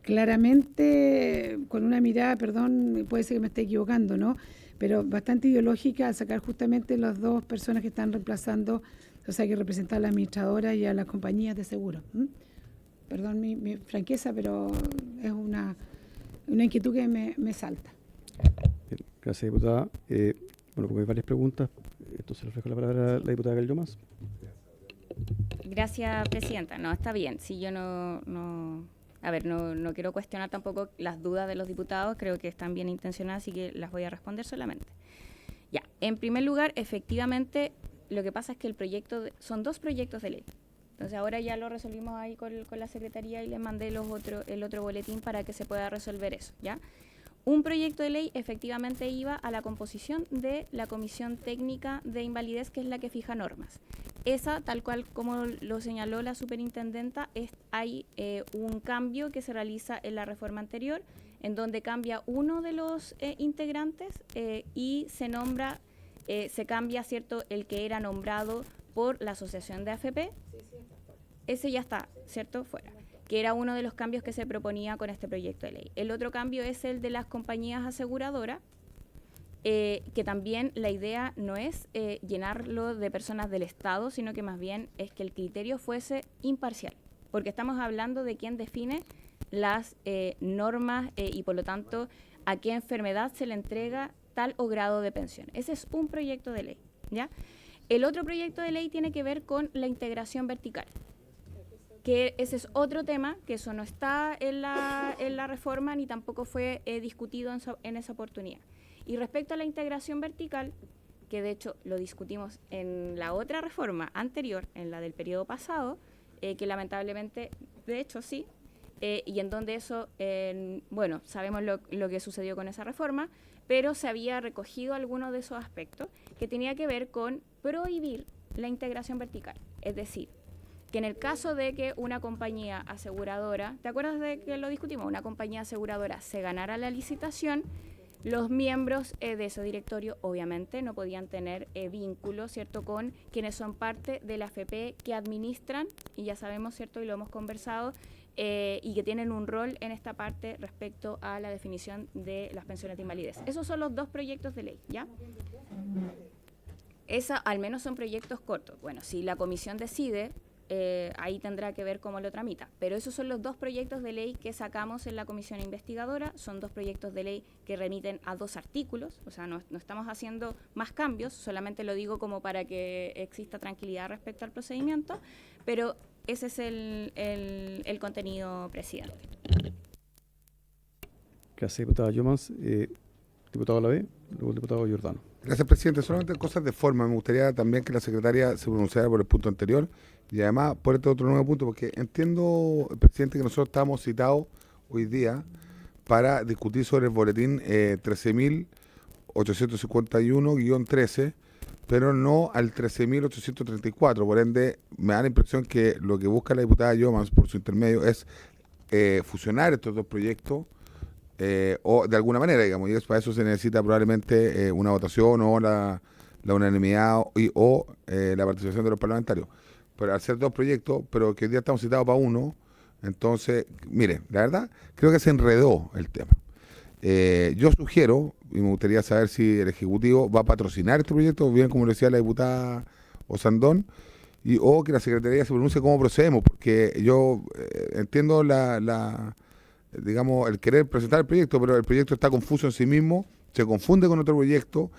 Speaker 11: claramente con una mirada, perdón, puede ser que me esté equivocando, ¿no?, pero bastante ideológica, al sacar justamente las dos personas que están reemplazando, o sea, que representan a la administradora y a las compañías de seguro. Perdón mi franqueza, pero es una inquietud que me salta.
Speaker 1: Bien, gracias, diputada. Bueno, como hay varias preguntas, entonces le ofrezco la palabra a la diputada Gallomas.
Speaker 10: Gracias, presidenta. No, está bien. Si yo no quiero cuestionar tampoco las dudas de los diputados, creo que están bien intencionadas, así que las voy a responder solamente. Ya, en primer lugar, efectivamente, lo que pasa es que son dos proyectos de ley. Entonces ahora ya lo resolvimos ahí con la Secretaría y le mandé el otro boletín para que se pueda resolver eso, ¿ya? Un proyecto de ley efectivamente iba a la composición de la Comisión Técnica de Invalidez, que es la que fija normas. Esa, tal cual como lo señaló la superintendenta, hay un cambio que se realiza en la reforma anterior, en donde cambia uno de los integrantes y se cambia, ¿cierto?, el que era nombrado por la Asociación de AFP. Ese ya está, ¿cierto?, fuera, que era uno de los cambios que se proponía con este proyecto de ley. El otro cambio es el de las compañías aseguradoras, que también la idea no es llenarlo de personas del Estado, sino que más bien es que el criterio fuese imparcial, porque estamos hablando de quién define las normas y por lo tanto a qué enfermedad se le entrega tal o grado de pensión. Ese es un proyecto de ley, ¿ya? El otro proyecto de ley tiene que ver con la integración vertical, que ese es otro tema, que eso no está en la reforma ni tampoco fue discutido en esa oportunidad. Y respecto a la integración vertical, que de hecho lo discutimos en la otra reforma anterior, en la del periodo pasado, que lamentablemente, de hecho sí, y en donde eso, bueno, sabemos lo que sucedió con esa reforma, pero se había recogido algunos de esos aspectos que tenía que ver con prohibir la integración vertical. Es decir, que en el caso de que una compañía aseguradora, ¿te acuerdas de que lo discutimos? Una compañía aseguradora se ganara la licitación, los miembros de ese directorio obviamente no podían tener vínculos, ¿cierto?, con quienes son parte de la AFP que administran, y ya sabemos, ¿cierto?, y lo hemos conversado, y que tienen un rol en esta parte respecto a la definición de las pensiones de invalidez. Esos son los dos proyectos de ley, ¿ya? Al menos son proyectos cortos. Bueno, si la comisión decide, ahí tendrá que ver cómo lo tramita. Pero esos son los dos proyectos de ley que sacamos en la comisión investigadora. Son dos proyectos de ley que remiten a 2 artículos. O sea, no estamos haciendo más cambios, solamente lo digo como para que exista tranquilidad respecto al procedimiento. Pero ese es el contenido, presidente.
Speaker 1: Gracias, diputada Llomas. Diputado Lavé, luego el diputado Giordano.
Speaker 12: Gracias, presidente. Solamente cosas de forma. Me gustaría también que la secretaria se pronunciara por el punto anterior y además por este otro nuevo punto, porque entiendo, presidente, que nosotros estamos citados hoy día para discutir sobre el boletín 13.851-13, pero no al 13.834. Por ende, me da la impresión que lo que busca la diputada Llomas por su intermedio es fusionar estos dos proyectos, o de alguna manera, digamos, y para eso se necesita probablemente una votación o la unanimidad o la participación de los parlamentarios. Pero al ser dos proyectos, pero que hoy día estamos citados para uno, entonces, mire, la verdad, creo que se enredó el tema. Yo sugiero, y me gustaría saber si el Ejecutivo va a patrocinar este proyecto, bien como lo decía la diputada Osandón, o que la Secretaría se pronuncie cómo procedemos, porque yo entiendo digamos, el querer presentar el proyecto, pero el proyecto está confuso en sí mismo, se confunde con otro proyecto,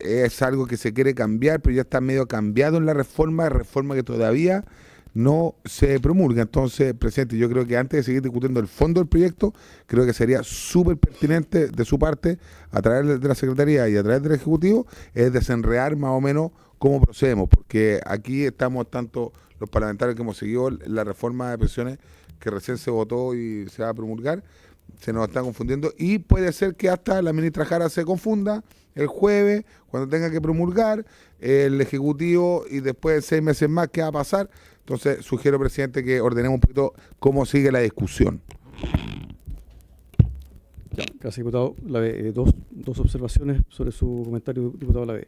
Speaker 12: es algo que se quiere cambiar, pero ya está medio cambiado en la reforma que todavía no se promulga. Entonces, presidente, yo creo que antes de seguir discutiendo el fondo del proyecto, creo que sería súper pertinente de su parte, a través de la Secretaría y a través del Ejecutivo, es desenredar más o menos cómo procedemos, porque aquí estamos tanto los parlamentarios que hemos seguido la reforma de pensiones que recién se votó y se va a promulgar, se nos está confundiendo y puede ser que hasta la ministra Jara se confunda el jueves cuando tenga que promulgar el Ejecutivo y después de 6 meses más, ¿qué va a pasar? Entonces sugiero, presidente, que ordenemos un poquito cómo sigue la discusión.
Speaker 1: Ya, gracias, diputado Lave. Dos observaciones sobre su comentario, diputado Lave.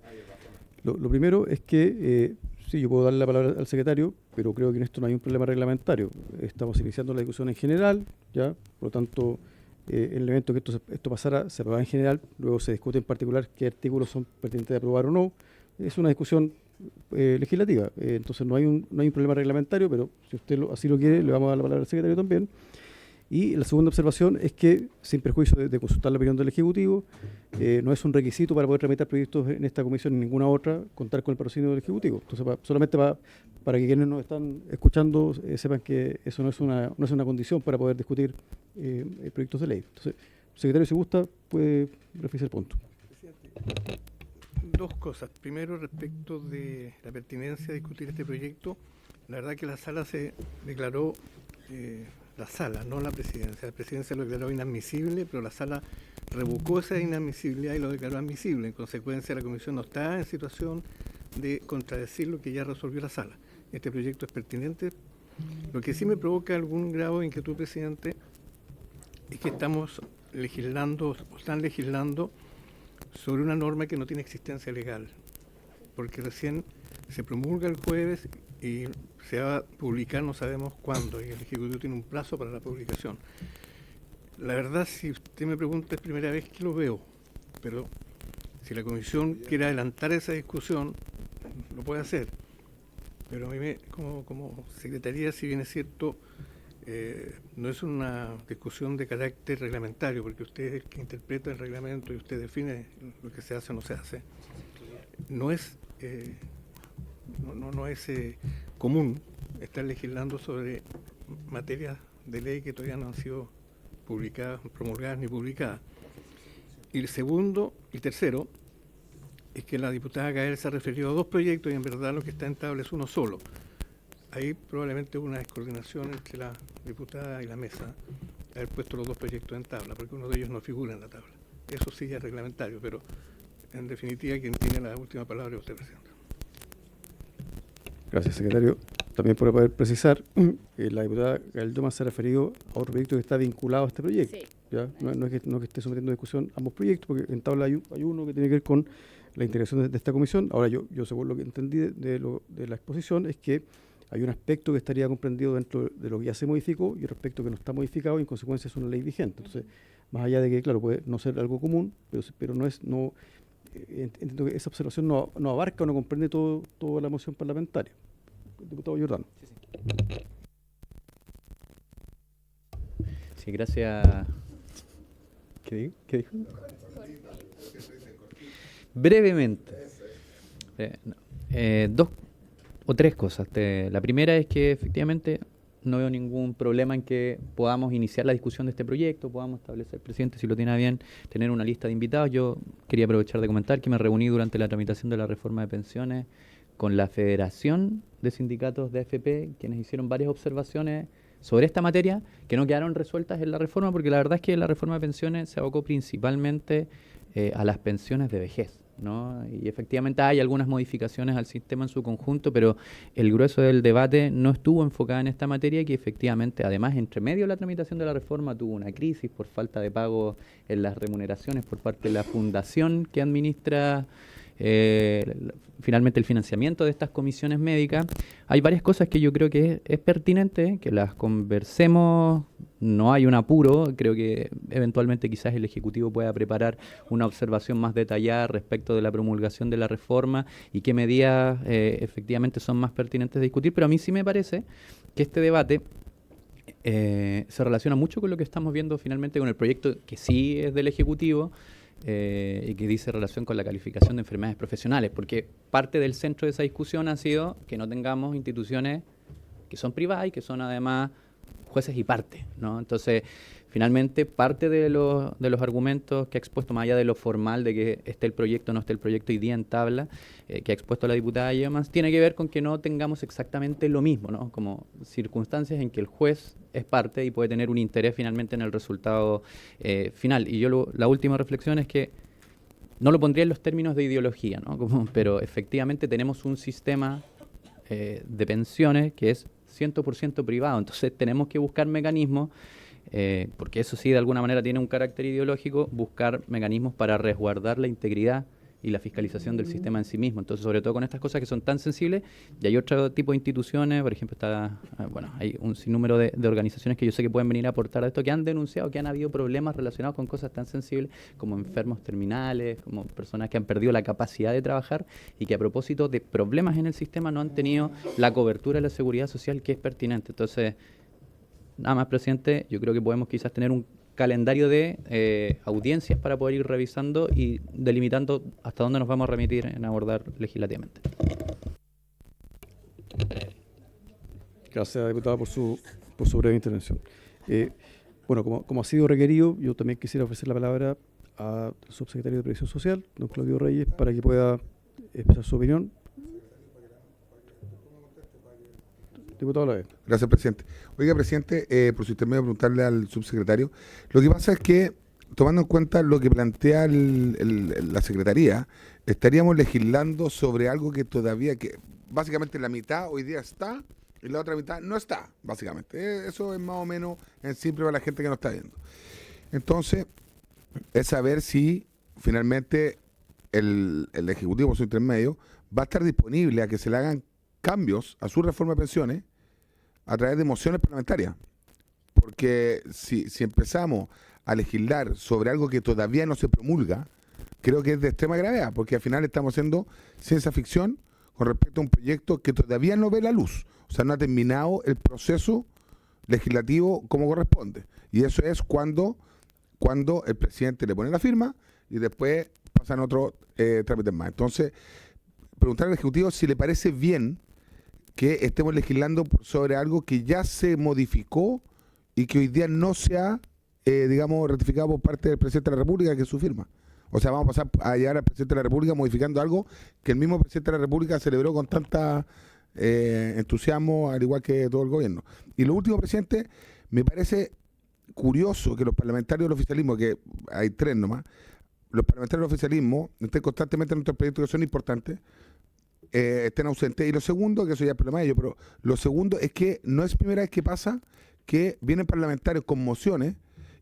Speaker 1: Lo primero es que, sí, yo puedo darle la palabra al secretario, pero creo que en esto no hay un problema reglamentario. Estamos iniciando la discusión en general, ¿ya? Por lo tanto, en el evento que esto pasara, se aprobaba en general, luego se discute en particular qué artículos son pertinentes de aprobar o no. Es una discusión legislativa, entonces no hay un problema reglamentario, pero si usted así lo quiere, le vamos a dar la palabra al secretario también. Y la segunda observación es que, sin perjuicio de consultar la opinión del Ejecutivo, no es un requisito para poder tramitar proyectos en esta comisión ni ninguna otra contar con el patrocinio del Ejecutivo. Entonces, solamente para que quienes nos están escuchando sepan que eso no es una condición para poder discutir proyectos de ley. Entonces, secretario, si gusta, puede referirse el punto.
Speaker 8: Dos cosas. Primero, respecto de la pertinencia de discutir este proyecto, la verdad que la sala se declaró... la sala, no la presidencia. La presidencia lo declaró inadmisible, pero la sala revocó esa inadmisibilidad y lo declaró admisible. En consecuencia, la comisión no está en situación de contradecir lo que ya resolvió la sala. Este proyecto es pertinente. Lo que sí me provoca algún grado de inquietud, presidente, es que estamos legislando, o están legislando sobre una norma que no tiene existencia legal, porque recién se promulga el jueves y se va a publicar no sabemos cuándo, y el Ejecutivo tiene un plazo para la publicación. La verdad, si usted me pregunta, es primera vez que lo veo, pero si la Comisión quiere adelantar esa discusión, lo puede hacer. Pero a mí, como Secretaría, si bien es cierto, no es una discusión de carácter reglamentario, porque usted es el que interpreta el reglamento y usted define lo que se hace o no se hace. No es... No es común estar legislando sobre materias de ley que todavía no han sido publicadas, promulgadas ni publicadas. Y el segundo y tercero es que la diputada Gael se ha referido a dos proyectos y en verdad lo que está en tabla es uno solo. Ahí probablemente hubo una descoordinación entre la diputada y la mesa, haber puesto los dos proyectos en tabla, porque uno de ellos no figura en la tabla. Eso sí es reglamentario, pero en definitiva quien tiene la última palabra es usted, presidente.
Speaker 1: Gracias, secretario. También por poder precisar, la diputada Gael Thomas se ha referido a otro proyecto que está vinculado a este proyecto.
Speaker 10: Sí.
Speaker 1: ¿Ya? No es que esté sometiendo a discusión ambos proyectos, porque en tabla hay uno que tiene que ver con la integración de esta comisión. Ahora, yo según lo que entendí de la exposición, es que hay un aspecto que estaría comprendido dentro de lo que ya se modificó y otro aspecto que no está modificado y en consecuencia es una ley vigente. Entonces, más allá de que, claro, puede no ser algo común, pero entiendo que esa observación no abarca o no comprende toda la moción parlamentaria. Diputado Giordano.
Speaker 6: Sí, gracias. ¿Qué dijo? Brevemente. Dos o tres cosas. La primera es que efectivamente no veo ningún problema en que podamos iniciar la discusión de este proyecto, podamos establecer, presidente, si lo tiene a bien, tener una lista de invitados. Yo quería aprovechar de comentar que me reuní durante la tramitación de la reforma de pensiones con la Federación de Sindicatos de AFP, quienes hicieron varias observaciones sobre esta materia que no quedaron resueltas en la reforma, porque la verdad es que la reforma de pensiones se abocó principalmente a las pensiones de vejez, ¿no? Y efectivamente hay algunas modificaciones al sistema en su conjunto, pero el grueso del debate no estuvo enfocado en esta materia, que efectivamente, además, entre medio de la tramitación de la reforma tuvo una crisis por falta de pago en las remuneraciones por parte de la fundación que administra finalmente el financiamiento de estas comisiones médicas. Hay varias cosas que yo creo que es pertinente que las conversemos. No hay un apuro, creo que eventualmente quizás el Ejecutivo pueda preparar una observación más detallada respecto de la promulgación de la reforma y qué medidas efectivamente son más pertinentes de discutir, pero a mí sí me parece que este debate se relaciona mucho con lo que estamos viendo finalmente con el proyecto que sí es del Ejecutivo, y que dice relación con la calificación de enfermedades profesionales, porque parte del centro de esa discusión ha sido que no tengamos instituciones que son privadas y que son además jueces y partes, ¿no? Entonces, finalmente, parte de los argumentos que ha expuesto, más allá de lo formal de que esté el proyecto o no esté el proyecto hoy día en tabla, que ha expuesto la diputada Yeomans, tiene que ver con que no tengamos exactamente lo mismo, ¿no? Como circunstancias en que el juez es parte y puede tener un interés finalmente en el resultado final. Y yo la última reflexión es que no lo pondría en los términos de ideología, ¿no? Pero efectivamente tenemos un sistema de pensiones que es 100% privado, entonces tenemos que buscar mecanismos, porque eso sí de alguna manera tiene un carácter ideológico, buscar mecanismos para resguardar la integridad y la fiscalización del sistema en sí mismo. Entonces, sobre todo con estas cosas que son tan sensibles, y hay otro tipo de instituciones, por ejemplo, hay un sinnúmero de organizaciones que yo sé que pueden venir a aportar a esto, que han denunciado que han habido problemas relacionados con cosas tan sensibles como enfermos terminales, como personas que han perdido la capacidad de trabajar y que a propósito de problemas en el sistema no han tenido la cobertura de la seguridad social que es pertinente. Entonces, nada más, presidente, yo creo que podemos quizás tener un calendario de audiencias para poder ir revisando y delimitando hasta dónde nos vamos a remitir en abordar legislativamente.
Speaker 1: Gracias, diputado, por su breve intervención. Bueno, como ha sido requerido, yo también quisiera ofrecer la palabra al subsecretario de Previsión Social, don Claudio Reyes, para que pueda expresar su opinión. Diputado Loeb.
Speaker 12: Gracias, presidente. Oiga, presidente, por si usted me va a preguntarle al subsecretario, lo que pasa es que, tomando en cuenta lo que plantea la Secretaría, estaríamos legislando sobre algo que todavía, que básicamente la mitad hoy día está y la otra mitad no está, básicamente. Eso es más o menos en simple para la gente que no está viendo. Entonces, es saber si finalmente el Ejecutivo, por su intermedio, va a estar disponible a que se le hagan cambios a su reforma de pensiones a través de mociones parlamentarias. Porque si empezamos a legislar sobre algo que todavía no se promulga, creo que es de extrema gravedad, porque al final estamos haciendo ciencia ficción con respecto a un proyecto que todavía no ve la luz. O sea, no ha terminado el proceso legislativo como corresponde. Y eso es cuando el presidente le pone la firma y después pasan otros trámites más. Entonces, preguntar al Ejecutivo si le parece bien que estemos legislando sobre algo que ya se modificó y que hoy día no se ha, ratificado por parte del presidente de la República, que es su firma. O sea, vamos a pasar a llegar al presidente de la República modificando algo que el mismo presidente de la República celebró con tanta entusiasmo, al igual que todo el gobierno. Y lo último, presidente, me parece curioso que los parlamentarios del oficialismo, que hay 3 nomás, los parlamentarios del oficialismo estén constantemente en nuestros proyectos que son importantes, estén ausentes. Y lo segundo, que eso ya es problema de ellos, pero lo segundo es que no es primera vez que pasa que vienen parlamentarios con mociones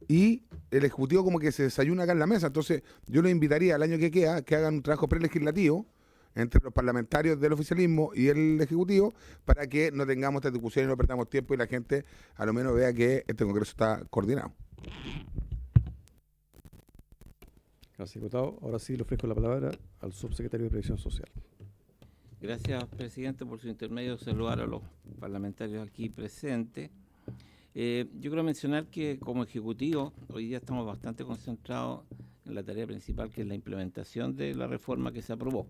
Speaker 12: y el Ejecutivo como que se desayuna acá en la mesa. Entonces yo les invitaría al año que queda que hagan un trabajo prelegislativo entre los parlamentarios del oficialismo y el Ejecutivo para que no tengamos esta discusión y no perdamos tiempo y la gente a lo menos vea que este Congreso está coordinado.
Speaker 1: Gracias, diputado. Ahora sí le ofrezco la palabra al subsecretario de Previsión Social.
Speaker 13: Gracias, presidente, por su intermedio, saludar a los parlamentarios aquí presentes. Yo quiero mencionar que como Ejecutivo hoy día estamos bastante concentrados en la tarea principal, que es la implementación de la reforma que se aprobó.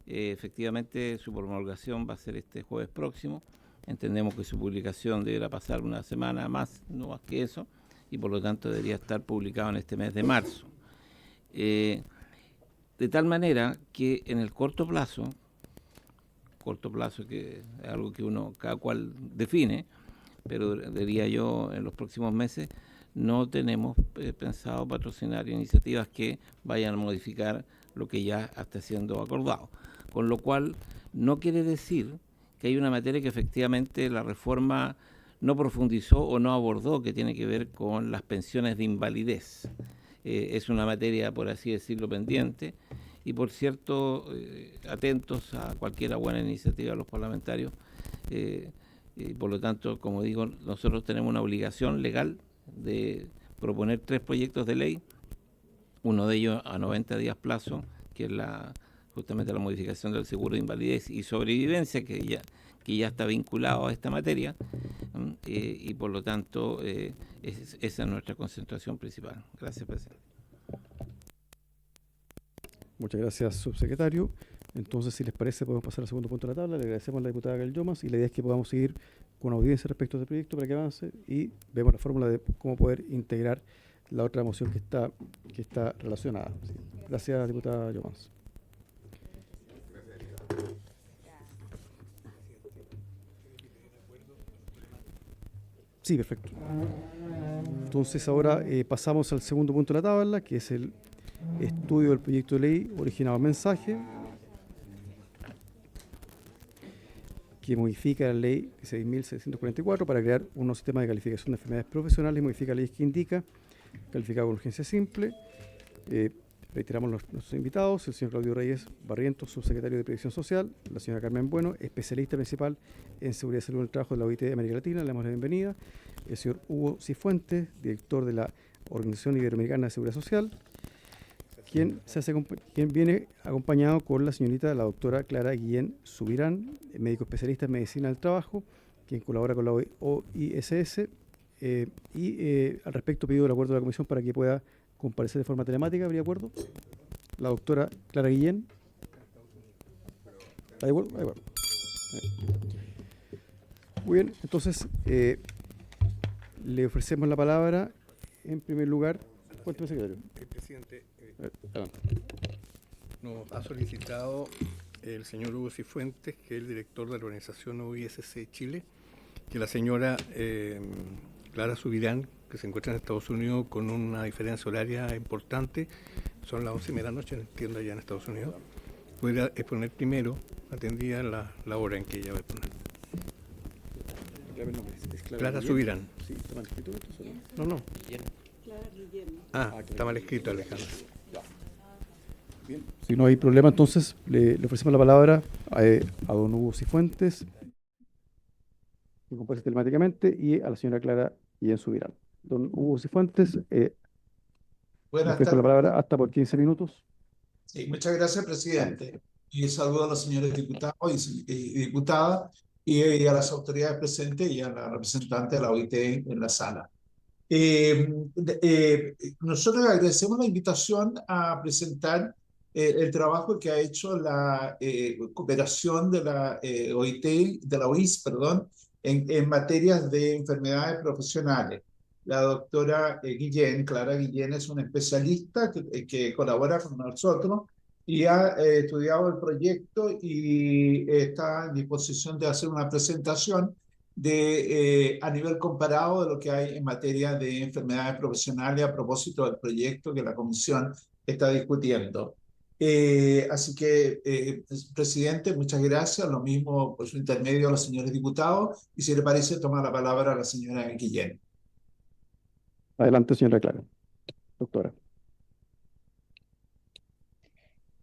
Speaker 13: Efectivamente, su promulgación va a ser este jueves próximo. Entendemos que su publicación deberá pasar una semana más, no más que eso, y por lo tanto debería estar publicado en este mes de marzo. De tal manera que en el corto plazo que es algo que cada cual define, pero diría yo en los próximos meses no tenemos pensado patrocinar iniciativas que vayan a modificar lo que ya está siendo acordado. Con lo cual no quiere decir que hay una materia que efectivamente la reforma no profundizó o no abordó, que tiene que ver con las pensiones de invalidez. Es una materia, por así decirlo, pendiente. Y por cierto, atentos a cualquier buena iniciativa de los parlamentarios. Y por lo tanto, como digo, nosotros tenemos una obligación legal de proponer 3 proyectos de ley, uno de ellos a 90 días plazo, que es justamente la modificación del seguro de invalidez y sobrevivencia, que ya está vinculado a esta materia, y por lo tanto esa es nuestra concentración principal. Gracias, presidente.
Speaker 1: Muchas gracias, subsecretario. Entonces, si les parece, podemos pasar al segundo punto de la tabla. Le agradecemos a la diputada Gael Llomas y la idea es que podamos seguir con audiencia respecto a este proyecto para que avance y vemos la fórmula de cómo poder integrar la otra moción que está relacionada. Sí. Gracias, diputada Llomas. Sí, perfecto. Entonces ahora pasamos al segundo punto de la tabla, que es el estudio del proyecto de ley originado en mensaje, que modifica la ley 6.744 para crear un nuevo sistema de calificación de enfermedades profesionales y modifica leyes que indica, calificado con urgencia simple. Reiteramos nuestros invitados: el señor Claudio Reyes Barrientos, subsecretario de Previsión Social; la señora Carmen Bueno, especialista principal en seguridad y salud en el trabajo de la OIT de América Latina, le damos la bienvenida; el señor Hugo Cifuentes, director de la Organización Iberoamericana de Seguridad Social, quien viene acompañado con la señorita, la doctora Clara Guillén Subirán, médico especialista en medicina del trabajo, quien colabora con la OISS, y al respecto pido el acuerdo de la comisión para que pueda comparecer de forma telemática. ¿Habría acuerdo? La doctora Clara Guillén. ¿Está de acuerdo? De acuerdo. Muy bien, entonces le ofrecemos la palabra en primer lugar. Cuénteme, secretario.
Speaker 8: Presidente, nos ha solicitado el señor Hugo Cifuentes, que es el director de la organización OISC Chile, que la señora Clara Subirán, que se encuentra en Estados Unidos con una diferencia horaria importante, son las 11 de la noche, entiendo, allá en Estados Unidos, pudiera exponer primero, atendida la hora en que ella va a exponer. Clara Subirán.
Speaker 1: Sí, ¿está mal escrito esto?
Speaker 8: No.
Speaker 11: Clara Guillén.
Speaker 8: Está mal escrito, Alejandro.
Speaker 1: Bien. Si no hay problema, entonces le ofrecemos la palabra a don Hugo Cifuentes, que comparte telemáticamente, y a la señora Clara Guillén Subirán. Don Hugo Cifuentes, le ofrezco la palabra hasta por 15 minutos.
Speaker 14: Sí, muchas gracias, presidente. Y saludo a los señores diputados y diputadas y a las autoridades presentes y a la representante de la OIT en la sala. Nosotros agradecemos la invitación a presentar el trabajo que ha hecho la cooperación de la OIT, de la OIS, perdón, en materias de enfermedades profesionales. La doctora Guillén, Clara Guillén, es una especialista que colabora con nosotros y ha estudiado el proyecto y está en disposición de hacer una presentación a nivel comparado de lo que hay en materia de enfermedades profesionales a propósito del proyecto que la Comisión está discutiendo. Así que, presidente, muchas gracias. Lo mismo por su intermedio a los señores diputados. Y si le parece, toma la palabra a la señora Guillén.
Speaker 1: Adelante, señora Clara. Doctora.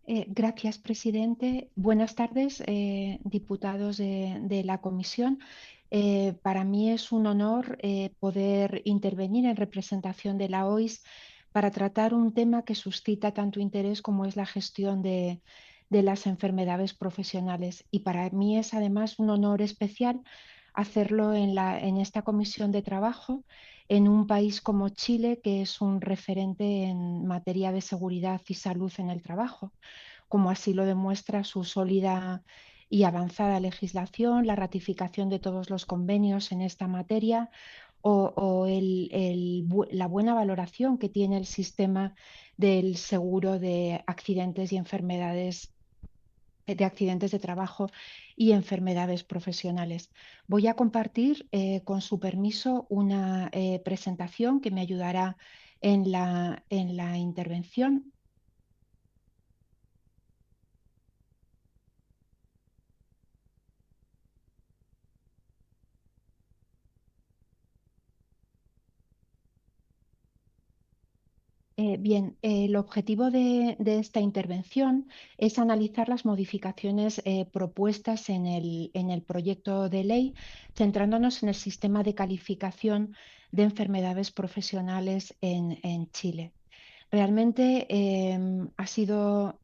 Speaker 15: Gracias, presidente. Buenas tardes, diputados de la comisión. Para mí es un honor poder intervenir en representación de la OIS para tratar un tema que suscita tanto interés como es la gestión de las enfermedades profesionales. Y para mí es además un honor especial hacerlo en esta comisión de trabajo en un país como Chile, que es un referente en materia de seguridad y salud en el trabajo, como así lo demuestra su sólida y avanzada legislación, la ratificación de todos los convenios en esta materia o la buena valoración que tiene el sistema del seguro de accidentes y enfermedades, de accidentes de trabajo y enfermedades profesionales. Voy a compartir, con su permiso, una presentación que me ayudará en la intervención. Bien, el objetivo de esta intervención es analizar las modificaciones propuestas en el proyecto de ley, centrándonos en el sistema de calificación de enfermedades profesionales en Chile. Realmente ha sido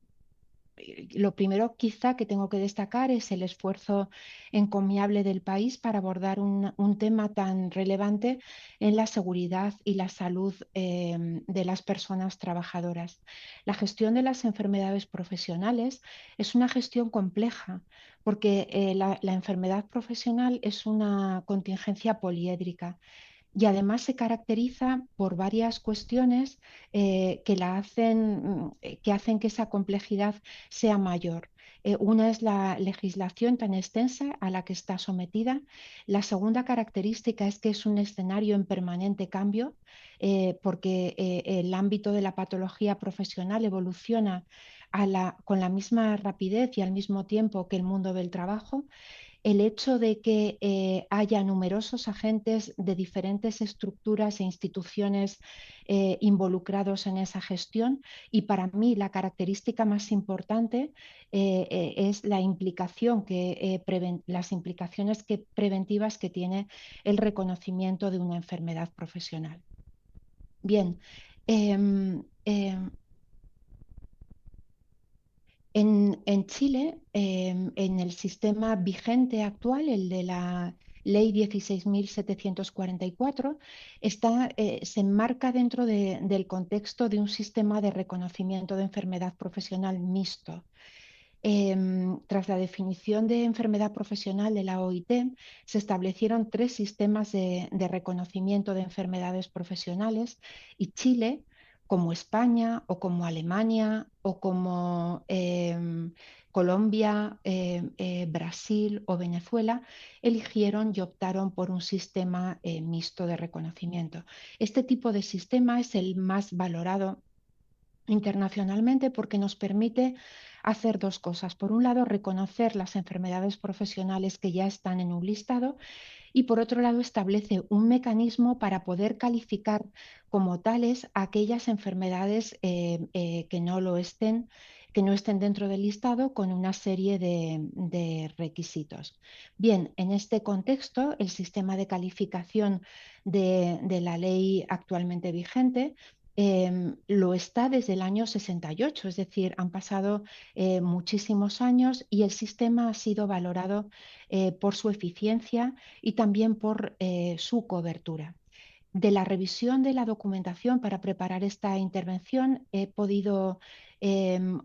Speaker 15: lo primero quizá que tengo que destacar es el esfuerzo encomiable del país para abordar un tema tan relevante en la seguridad y la salud de las personas trabajadoras. La gestión de las enfermedades profesionales es una gestión compleja porque la enfermedad profesional es una contingencia poliédrica y además se caracteriza por varias cuestiones que hacen que esa complejidad sea mayor. Una es la legislación tan extensa a la que está sometida. La segunda característica es que es un escenario en permanente cambio, porque el ámbito de la patología profesional evoluciona con la misma rapidez y al mismo tiempo que el mundo del trabajo. El hecho de que haya numerosos agentes de diferentes estructuras e instituciones involucrados en esa gestión, y para mí la característica más importante es la implicación las implicaciones preventivas que tiene el reconocimiento de una enfermedad profesional. Bien. En Chile, en el sistema vigente actual, el de la Ley 16.744, se enmarca dentro del contexto de un sistema de reconocimiento de enfermedad profesional mixto. Tras la definición de enfermedad profesional de la OIT, se establecieron 3 sistemas de reconocimiento de enfermedades profesionales, y Chile, como España o como Alemania o como Colombia, Brasil o Venezuela, eligieron y optaron por un sistema mixto de reconocimiento. Este tipo de sistema es el más valorado internacionalmente porque nos permite hacer 2 cosas. Por un lado, reconocer las enfermedades profesionales que ya están en un listado, y por otro lado establece un mecanismo para poder calificar como tales aquellas enfermedades que no estén dentro del listado, con una serie de requisitos. Bien, en este contexto, el sistema de calificación de la ley actualmente vigente lo está desde el año 68, es decir, han pasado muchísimos años, y el sistema ha sido valorado por su eficiencia y también por su cobertura. De la revisión de la documentación para preparar esta intervención, he podido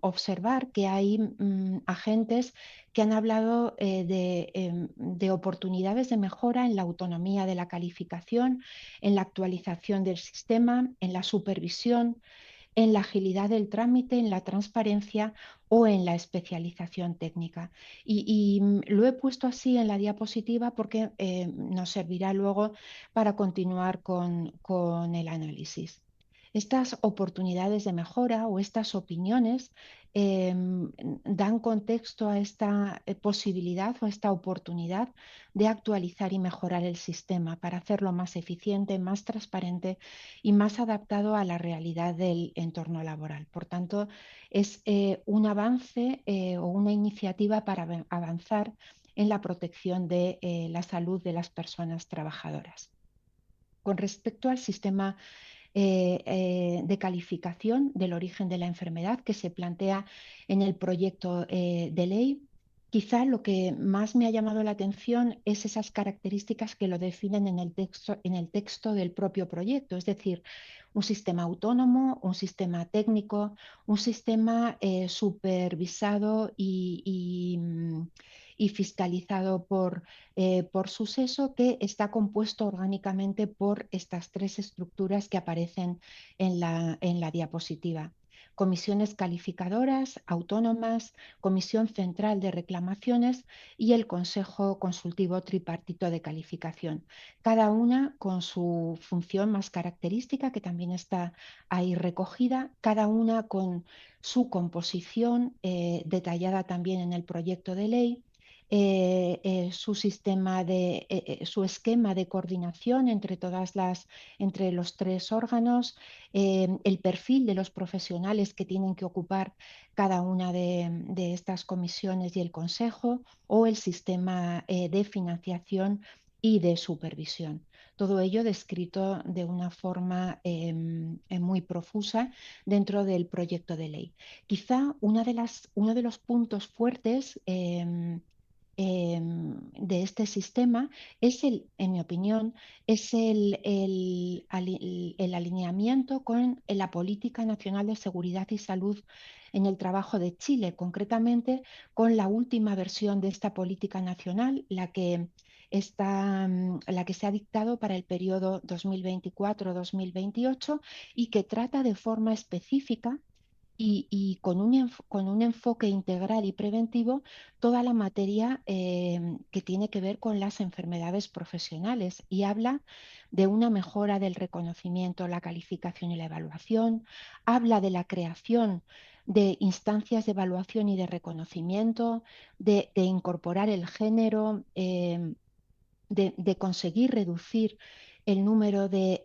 Speaker 15: observar que hay agentes que han hablado de oportunidades de mejora en la autonomía de la calificación, en la actualización del sistema, en la supervisión, en la agilidad del trámite, en la transparencia o en la especialización técnica. Y lo he puesto así en la diapositiva porque nos servirá luego para continuar con el análisis. Estas oportunidades de mejora o estas opiniones dan contexto a esta posibilidad o a esta oportunidad de actualizar y mejorar el sistema para hacerlo más eficiente, más transparente y más adaptado a la realidad del entorno laboral. Por tanto, es un avance o una iniciativa para avanzar en la protección de la salud de las personas trabajadoras. Con respecto al sistema de calificación del origen de la enfermedad que se plantea en el proyecto de ley, quizá lo que más me ha llamado la atención es esas características que lo definen en el texto del propio proyecto, es decir, un sistema autónomo, un sistema técnico, un sistema supervisado y fiscalizado por su SESO, que está compuesto orgánicamente por estas 3 estructuras que aparecen en la diapositiva: comisiones calificadoras autónomas, Comisión Central de Reclamaciones y el Consejo Consultivo Tripartito de Calificación, cada una con su función más característica, que también está ahí recogida, cada una con su composición detallada también en el proyecto de ley, su esquema de coordinación entre los 3 órganos, el perfil de los profesionales que tienen que ocupar cada una de estas comisiones y el consejo, o el sistema de financiación y de supervisión. Todo ello descrito de una forma muy profusa dentro del proyecto de ley. Quizá uno de los puntos fuertes de este sistema es en mi opinión, es el alineamiento con la Política Nacional de Seguridad y Salud en el Trabajo de Chile, concretamente con la última versión de esta política nacional, la que se ha dictado para el periodo 2024-2028 y que trata de forma específica y con un enfoque integral y preventivo toda la materia que tiene que ver con las enfermedades profesionales y habla de una mejora del reconocimiento, la calificación y la evaluación, habla de la creación de instancias de evaluación y de reconocimiento, de incorporar el género, de conseguir reducir el número de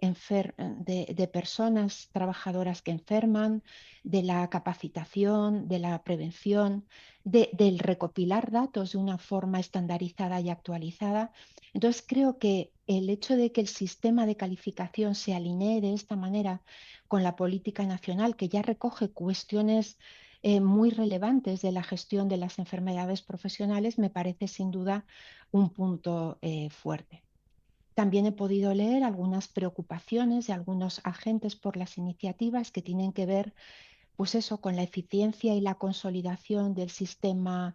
Speaker 15: personas trabajadoras que enferman, de la capacitación, de la prevención, del recopilar datos de una forma estandarizada y actualizada. Entonces creo que el hecho de que el sistema de calificación se alinee de esta manera con la política nacional, que ya recoge cuestiones muy relevantes de la gestión de las enfermedades profesionales, me parece sin duda un punto fuerte. También he podido leer algunas preocupaciones de algunos agentes por las iniciativas que tienen que ver, pues eso, con la eficiencia y la consolidación del sistema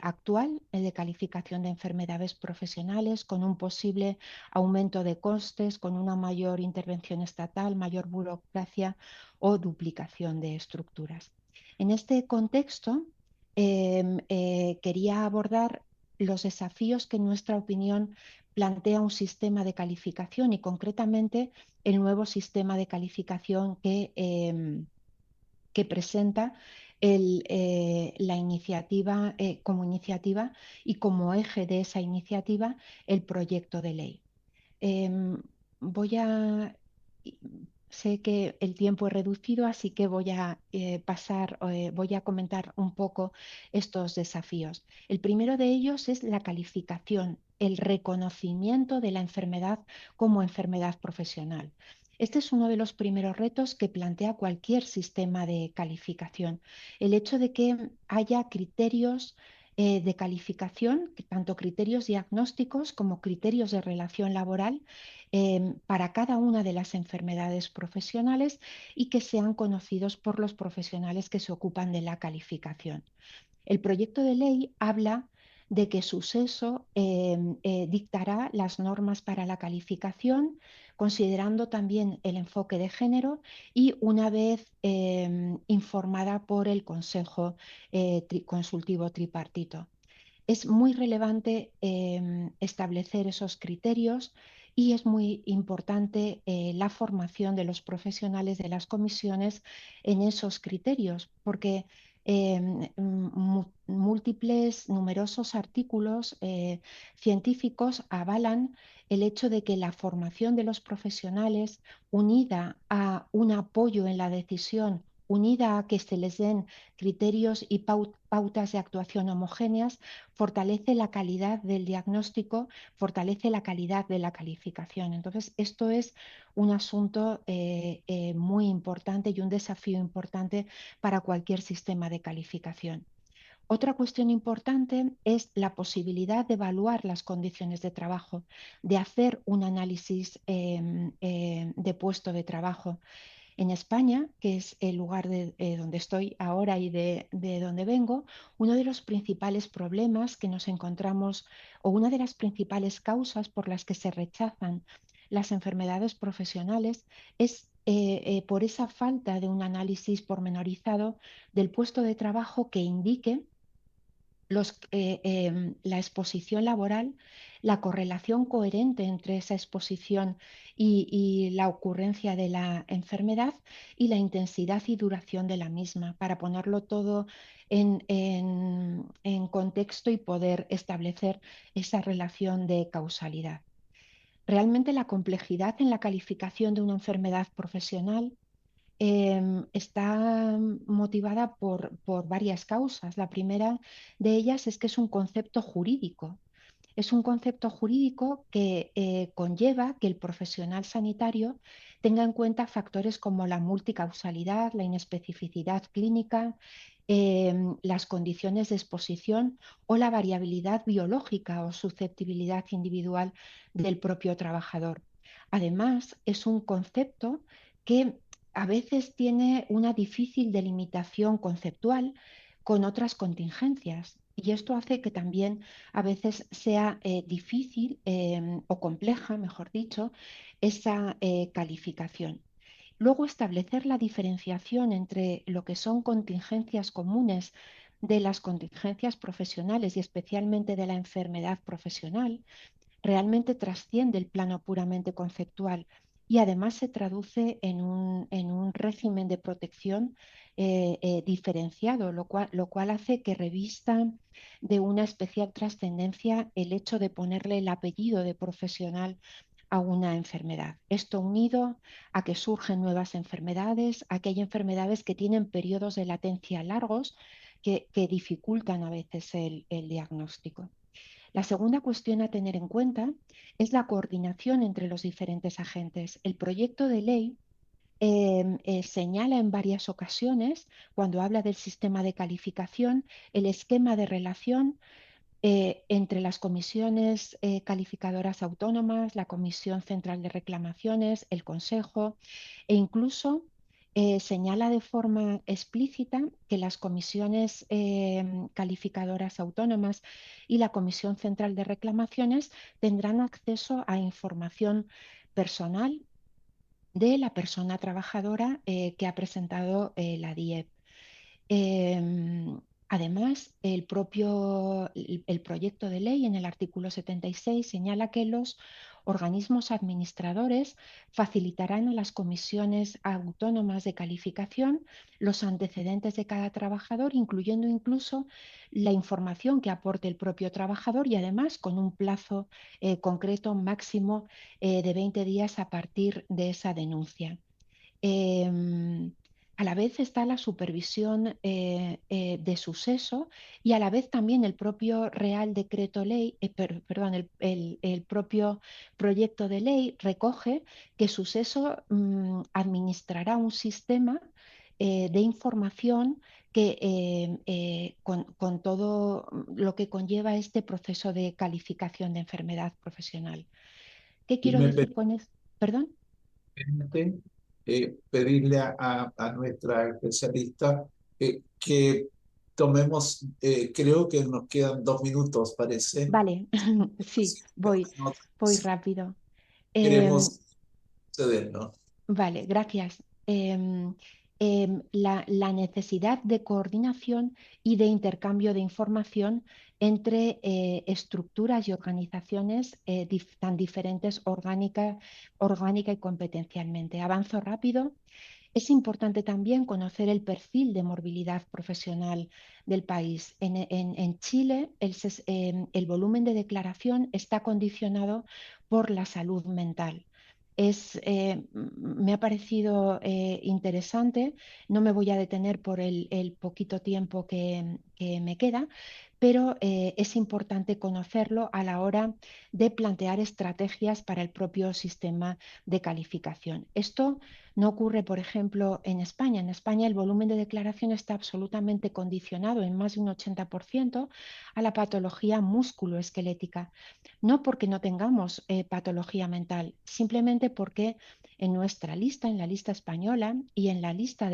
Speaker 15: actual de calificación de enfermedades profesionales, con un posible aumento de costes, con una mayor intervención estatal, mayor burocracia o duplicación de estructuras. En este contexto, quería abordar los desafíos que en nuestra opinión plantea un sistema de calificación y concretamente el nuevo sistema de calificación que presenta la iniciativa como iniciativa y como eje de esa iniciativa el proyecto de ley. Voy a Sé que el tiempo es reducido, así que voy a voy a comentar un poco estos desafíos. El primero de ellos es la calificación, el reconocimiento de la enfermedad como enfermedad profesional. Este es uno de los primeros retos que plantea cualquier sistema de calificación. El hecho de que haya criterios de calificación, tanto criterios diagnósticos como criterios de relación laboral, para cada una de las enfermedades profesionales y que sean conocidos por los profesionales que se ocupan de la calificación. El proyecto de ley habla de que su seso dictará las normas para la calificación, considerando también el enfoque de género y una vez informada por el Consejo Consultivo Tripartito. Es muy relevante establecer esos criterios y es muy importante la formación de los profesionales de las comisiones en esos criterios, porque múltiples, numerosos artículos científicos avalan el hecho de que la formación de los profesionales, unida a un apoyo en la decisión, unida a que se les den criterios y pautas de actuación homogéneas, fortalece la calidad del diagnóstico, fortalece la calidad de la calificación. Entonces, esto es un asunto muy importante y un desafío importante para cualquier sistema de calificación. Otra cuestión importante es la posibilidad de evaluar las condiciones de trabajo, de hacer un análisis de puesto de trabajo. En España, que es el lugar donde estoy ahora y de donde vengo, uno de los principales problemas que nos encontramos o una de las principales causas por las que se rechazan las enfermedades profesionales es por esa falta de un análisis pormenorizado del puesto de trabajo que indique la exposición laboral, la correlación coherente entre esa exposición y la ocurrencia de la enfermedad y la intensidad y duración de la misma, para ponerlo todo en contexto y poder establecer esa relación de causalidad. Realmente la complejidad en la calificación de una enfermedad profesional está motivada por varias causas. La primera de ellas es que es un concepto jurídico. Es un concepto jurídico que conlleva que el profesional sanitario tenga en cuenta factores como la multicausalidad, la inespecificidad clínica, las condiciones de exposición o la variabilidad biológica o susceptibilidad individual del propio trabajador. Además, es un concepto que a veces tiene una difícil delimitación conceptual con otras contingencias. Y esto hace que también a veces sea difícil o compleja, mejor dicho, esa calificación. Luego, establecer la diferenciación entre lo que son contingencias comunes de las contingencias profesionales y especialmente de la enfermedad profesional realmente trasciende el plano puramente conceptual y además se traduce en un régimen de protección diferenciado, lo cual hace que revista de una especial trascendencia el hecho de ponerle el apellido de profesional a una enfermedad. Esto unido a que surgen nuevas enfermedades, a que hay enfermedades que tienen periodos de latencia largos que dificultan a veces el diagnóstico. La segunda cuestión a tener en cuenta es la coordinación entre los diferentes agentes. El proyecto de ley señala en varias ocasiones, cuando habla del sistema de calificación, el esquema de relación entre las comisiones calificadoras autónomas, la Comisión Central de Reclamaciones, el Consejo e incluso señala de forma explícita que las comisiones calificadoras autónomas y la Comisión Central de Reclamaciones tendrán acceso a información personal de la persona trabajadora que ha presentado la DIEP. Además, el proyecto de ley en el artículo 76 señala que los organismos administradores facilitarán a las comisiones autónomas de calificación los antecedentes de cada trabajador, incluyendo incluso la información que aporte el propio trabajador y además con un plazo concreto máximo de 20 días a partir de esa denuncia. A la vez está la supervisión de suceso y a la vez también el propio Real Decreto Ley, perdón, el propio proyecto de ley recoge que suceso administrará un sistema de información que con todo lo que conlleva este proceso de calificación de enfermedad profesional. ¿Qué quiero decir con esto? ¿Perdón?
Speaker 14: Pedirle a nuestra especialista que tomemos, creo que nos quedan 2 minutos, parece.
Speaker 15: Vale, sí, voy rápido.
Speaker 14: Queremos cedernos.
Speaker 15: Vale, gracias. La necesidad de coordinación y de intercambio de información entre estructuras y organizaciones tan diferentes orgánica y competencialmente. Avanzo rápido. Es importante también conocer el perfil de morbilidad profesional del país. En Chile, el volumen de declaración está condicionado por la salud mental. Me ha parecido interesante, no me voy a detener por el poquito tiempo que me queda, pero es importante conocerlo a la hora de plantear estrategias para el propio sistema de calificación. Esto no ocurre, por ejemplo, en España. En España el volumen de declaración está absolutamente condicionado en más de un 80% a la patología musculoesquelética. No porque no tengamos patología mental, simplemente porque en nuestra lista, en la lista española y en la lista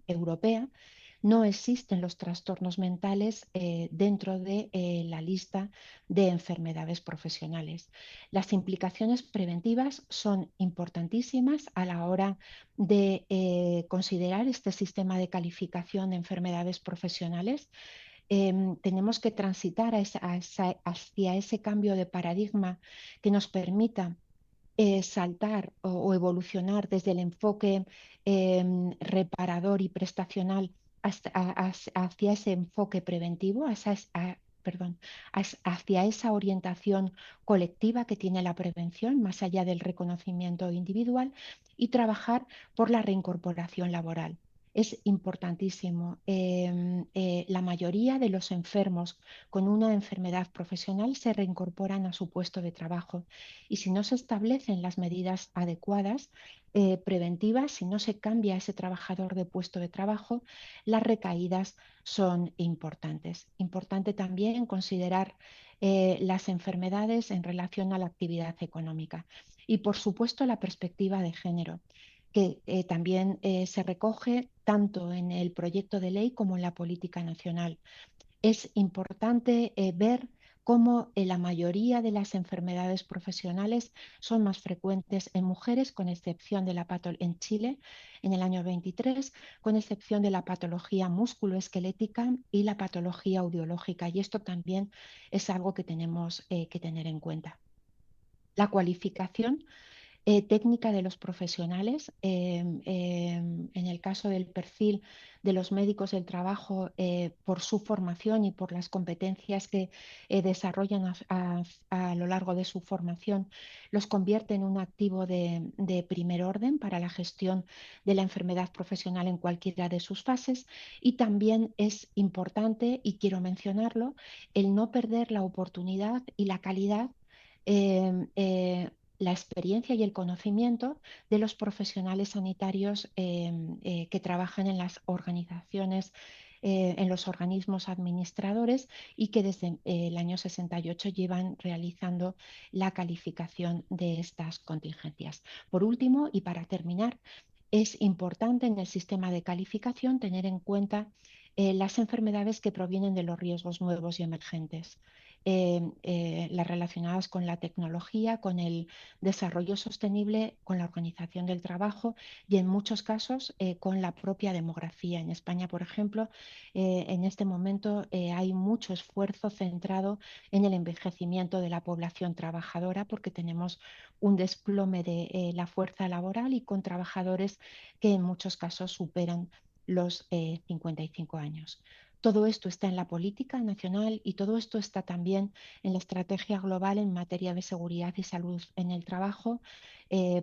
Speaker 15: europea, no existen los trastornos mentales dentro de la lista de enfermedades profesionales. Las implicaciones preventivas son importantísimas a la hora de considerar este sistema de calificación de enfermedades profesionales. Tenemos que transitar hacia ese cambio de paradigma que nos permita saltar o evolucionar desde el enfoque reparador y prestacional hacia ese enfoque preventivo, hacia esa orientación colectiva que tiene la prevención, más allá del reconocimiento individual, y trabajar por la reincorporación laboral. es importantísimo. La mayoría de los enfermos con una enfermedad profesional se reincorporan a su puesto de trabajo y si no se establecen las medidas adecuadas, preventivas, si no se cambia ese trabajador de puesto de trabajo, las recaídas son importantes. Importante también considerar las enfermedades en relación a la actividad económica y, por supuesto, la perspectiva de género, que también se recoge tanto en el proyecto de ley como en la política nacional. Es importante ver cómo la mayoría de las enfermedades profesionales son más frecuentes en mujeres, con excepción de la en Chile en el año 23, con excepción de la patología musculoesquelética y la patología audiológica. Y esto también es algo que tenemos que tener en cuenta. La cualificación técnica de los profesionales. En el caso del perfil de los médicos del trabajo, por su formación y por las competencias que desarrollan a lo largo de su formación, los convierte en un activo de primer orden para la gestión de la enfermedad profesional en cualquiera de sus fases. Y también es importante, y quiero mencionarlo, el no perder la oportunidad y la calidad la experiencia y el conocimiento de los profesionales sanitarios que trabajan en las organizaciones, en los organismos administradores y que desde el año 68 llevan realizando la calificación de estas contingencias. Por último, y para terminar, es importante en el sistema de calificación tener en cuenta las enfermedades que provienen de los riesgos nuevos y emergentes. Las relacionadas con la tecnología, con el desarrollo sostenible, con la organización del trabajo y en muchos casos con la propia demografía. En España, por ejemplo, en este momento hay mucho esfuerzo centrado en el envejecimiento de la población trabajadora porque tenemos un desplome de la fuerza laboral y con trabajadores que en muchos casos superan los 55 años. Todo esto está en la política nacional y todo esto está también en la estrategia global en materia de seguridad y salud en el trabajo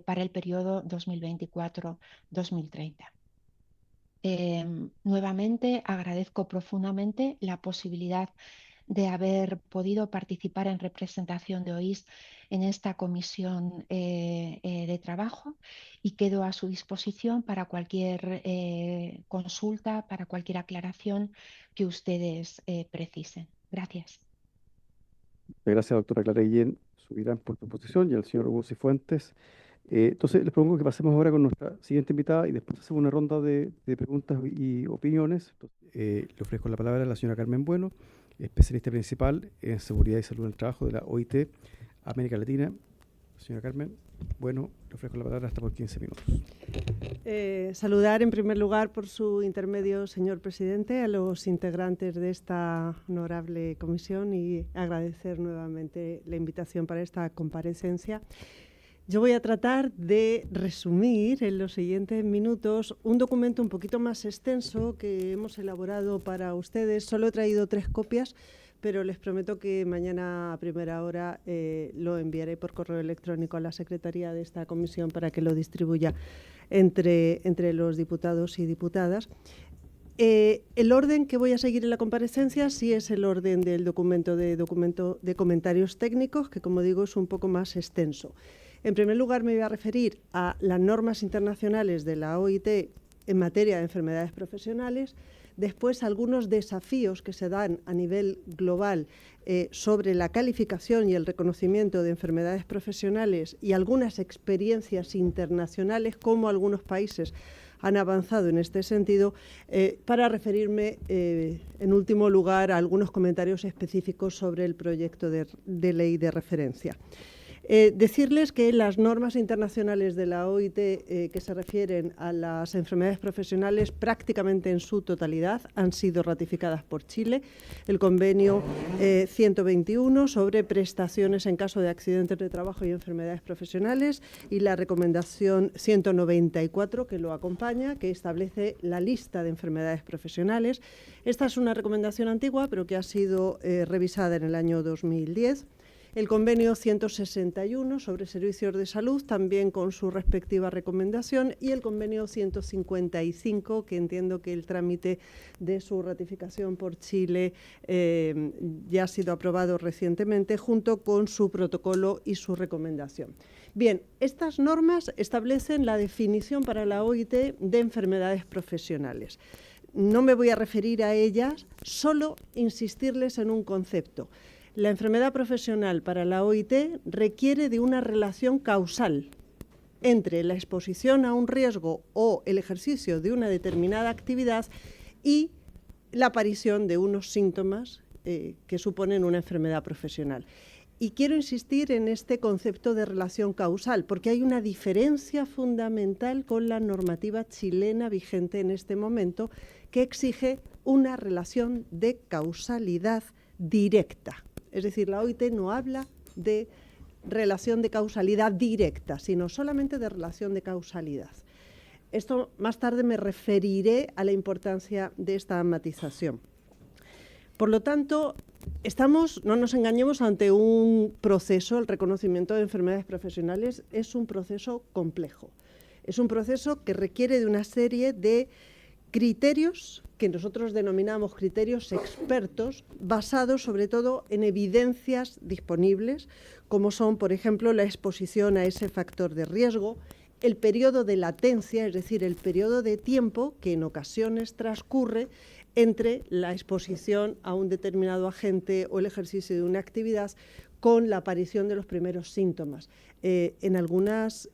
Speaker 15: para el periodo 2024-2030. Nuevamente agradezco profundamente la posibilidad de haber podido participar en representación de OIS en esta comisión de trabajo y quedo a su disposición para cualquier consulta, para cualquier aclaración que ustedes precisen. Gracias.
Speaker 1: Gracias, doctora Clara Guillén Subirán, por tu exposición y al señor Hugo Cifuentes. Entonces, les propongo que pasemos ahora con nuestra siguiente invitada y después hacemos una ronda de preguntas y opiniones. Le ofrezco la palabra a la señora Carmen Bueno, especialista principal en seguridad y salud en el trabajo de la OIT América Latina. Señora Carmen Bueno, le ofrezco la palabra hasta por 15 minutos.
Speaker 16: Saludar en primer lugar por su intermedio, señor presidente, a los integrantes de esta honorable comisión y agradecer nuevamente la invitación para esta comparecencia. Yo voy a tratar de resumir en los siguientes minutos un documento un poquito más extenso que hemos elaborado para ustedes. Solo he traído 3 copias, pero les prometo que mañana a primera hora lo enviaré por correo electrónico a la secretaría de esta comisión para que lo distribuya entre los diputados y diputadas. El orden que voy a seguir en la comparecencia sí es el orden del documento de comentarios técnicos, que como digo es un poco más extenso. En primer lugar me voy a referir a las normas internacionales de la OIT en materia de enfermedades profesionales, después algunos desafíos que se dan a nivel global sobre la calificación y el reconocimiento de enfermedades profesionales y algunas experiencias internacionales, cómo algunos países han avanzado en este sentido, para referirme en último lugar a algunos comentarios específicos sobre el proyecto de ley de referencia. Decirles que las normas internacionales de la OIT que se refieren a las enfermedades profesionales prácticamente en su totalidad han sido ratificadas por Chile. El convenio 121 sobre prestaciones en caso de accidentes de trabajo y enfermedades profesionales y la recomendación 194 que lo acompaña, que establece la lista de enfermedades profesionales. Esta es una recomendación antigua pero que ha sido revisada en el año 2010. el convenio 161 sobre servicios de salud, también con su respectiva recomendación, y el convenio 155, que entiendo que el trámite de su ratificación por Chile ya ha sido aprobado recientemente, junto con su protocolo y su recomendación. Bien, estas normas establecen la definición para la OIT de enfermedades profesionales. No me voy a referir a ellas, solo insistirles en un concepto. La enfermedad profesional para la OIT requiere de una relación causal entre la exposición a un riesgo o el ejercicio de una determinada actividad y la aparición de unos síntomas que suponen una enfermedad profesional. Y quiero insistir en este concepto de relación causal, porque hay una diferencia fundamental con la normativa chilena vigente en este momento, que exige una relación de causalidad directa. Es decir, la OIT no habla de relación de causalidad directa, sino solamente de relación de causalidad. Esto más tarde me referiré a la importancia de esta matización. Por lo tanto, no nos engañemos, ante un proceso. El reconocimiento de enfermedades profesionales es un proceso complejo. Es un proceso que requiere de una serie de criterios que nosotros denominamos criterios expertos, basados sobre todo en evidencias disponibles, como son, por ejemplo, la exposición a ese factor de riesgo, el periodo de latencia, es decir, el periodo de tiempo que en ocasiones transcurre entre la exposición a un determinado agente o el ejercicio de una actividad con la aparición de los primeros síntomas. En algunas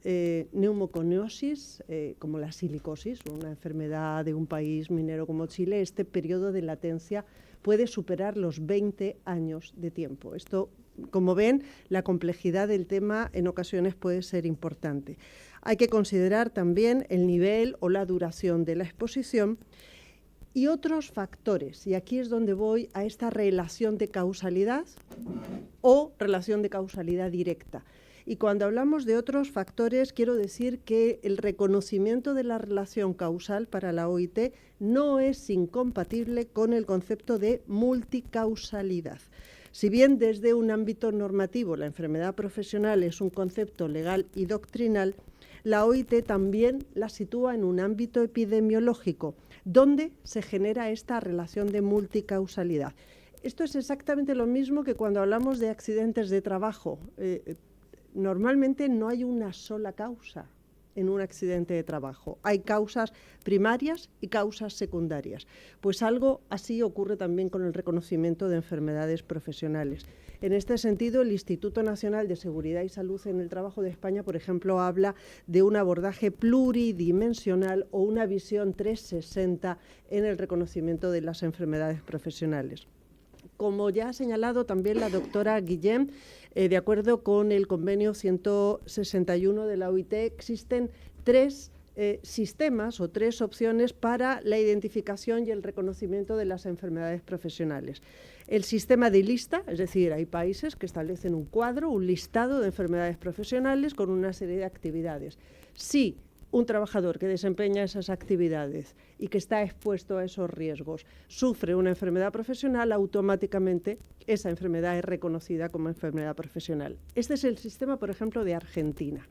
Speaker 16: neumoconiosis, como la silicosis, una enfermedad de un país minero como Chile, este periodo de latencia puede superar los 20 años de tiempo. Esto, como ven, la complejidad del tema en ocasiones puede ser importante. Hay que considerar también el nivel o la duración de la exposición y otros factores, y aquí es donde voy a esta relación de causalidad o relación de causalidad directa. Y cuando hablamos de otros factores, quiero decir que el reconocimiento de la relación causal para la OIT no es incompatible con el concepto de multicausalidad. Si bien desde un ámbito normativo la enfermedad profesional es un concepto legal y doctrinal, la OIT también la sitúa en un ámbito epidemiológico, donde se genera esta relación de multicausalidad. Esto es exactamente lo mismo que cuando hablamos de accidentes de trabajo. Normalmente no hay una sola causa en un accidente de trabajo. Hay causas primarias y causas secundarias. Pues algo así ocurre también con el reconocimiento de enfermedades profesionales. En este sentido, el Instituto Nacional de Seguridad y Salud en el Trabajo de España, por ejemplo, habla de un abordaje pluridimensional o una visión 360 en el reconocimiento de las enfermedades profesionales. Como ya ha señalado también la doctora Guillén, de acuerdo con el convenio 161 de la OIT, existen tres sistemas o tres opciones para la identificación y el reconocimiento de las enfermedades profesionales. El sistema de lista, es decir, hay países que establecen un cuadro, un listado de enfermedades profesionales con una serie de actividades. Si un trabajador que desempeña esas actividades y que está expuesto a esos riesgos sufre una enfermedad profesional, automáticamente esa enfermedad es reconocida como enfermedad profesional. Este es el sistema, por ejemplo, de Argentina.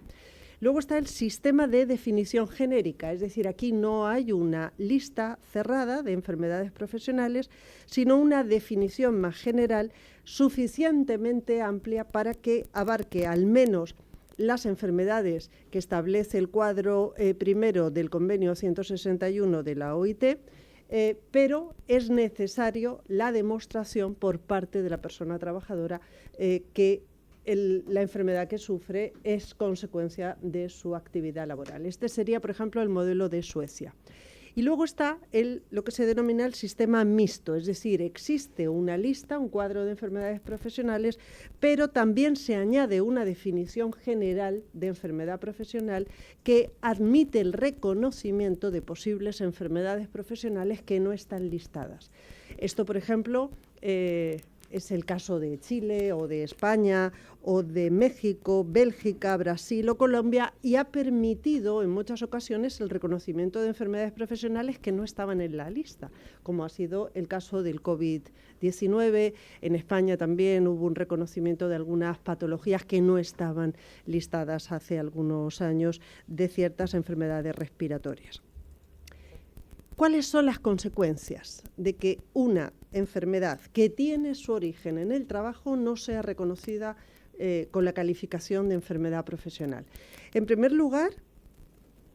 Speaker 16: Luego está el sistema de definición genérica, es decir, aquí no hay una lista cerrada de enfermedades profesionales, sino una definición más general suficientemente amplia para que abarque al menos las enfermedades que establece el cuadro primero del convenio 161 de la OIT, pero es necesario la demostración por parte de la persona trabajadora que la enfermedad que sufre es consecuencia de su actividad laboral. Este sería, por ejemplo, el modelo de Suecia. Y luego está lo que se denomina el sistema mixto, es decir, existe una lista, un cuadro de enfermedades profesionales, pero también se añade una definición general de enfermedad profesional que admite el reconocimiento de posibles enfermedades profesionales que no están listadas. Esto, por ejemplo, Es el caso de Chile o de España o de México, Bélgica, Brasil o Colombia, y ha permitido en muchas ocasiones el reconocimiento de enfermedades profesionales que no estaban en la lista, como ha sido el caso del COVID-19. En España también hubo un reconocimiento de algunas patologías que no estaban listadas hace algunos años, de ciertas enfermedades respiratorias. ¿Cuáles son las consecuencias de que una enfermedad que tiene su origen en el trabajo no sea reconocida con la calificación de enfermedad profesional? En primer lugar,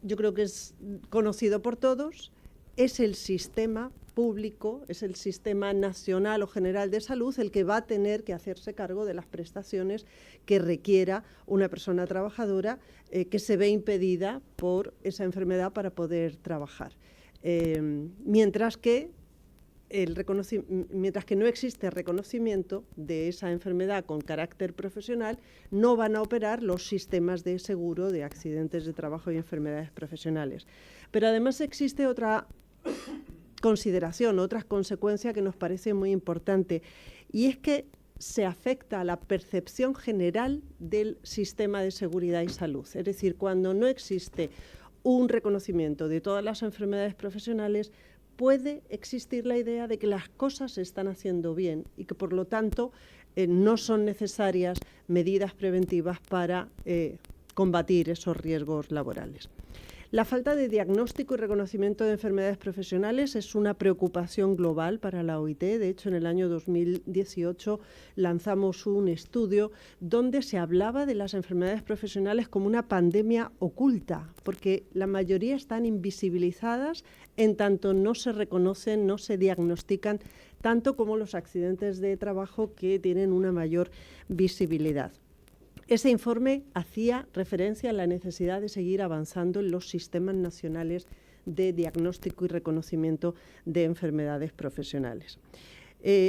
Speaker 16: yo creo que es conocido por todos, es el sistema público, es el sistema nacional o general de salud el que va a tener que hacerse cargo de las prestaciones que requiera una persona trabajadora que se ve impedida por esa enfermedad para poder trabajar. Mientras que no existe reconocimiento de esa enfermedad con carácter profesional, no van a operar los sistemas de seguro de accidentes de trabajo y enfermedades profesionales. Pero además existe otra consideración, otra consecuencia que nos parece muy importante, y es que se afecta a la percepción general del sistema de seguridad y salud. Es decir, cuando no existe un reconocimiento de todas las enfermedades profesionales, puede existir la idea de que las cosas se están haciendo bien y que, por lo tanto, no son necesarias medidas preventivas para combatir esos riesgos laborales. La falta de diagnóstico y reconocimiento de enfermedades profesionales es una preocupación global para la OIT. De hecho, en el año 2018 lanzamos un estudio donde se hablaba de las enfermedades profesionales como una pandemia oculta, porque la mayoría están invisibilizadas en tanto no se reconocen, no se diagnostican, tanto como los accidentes de trabajo, que tienen una mayor visibilidad. Ese informe hacía referencia a la necesidad de seguir avanzando en los sistemas nacionales de diagnóstico y reconocimiento de enfermedades profesionales.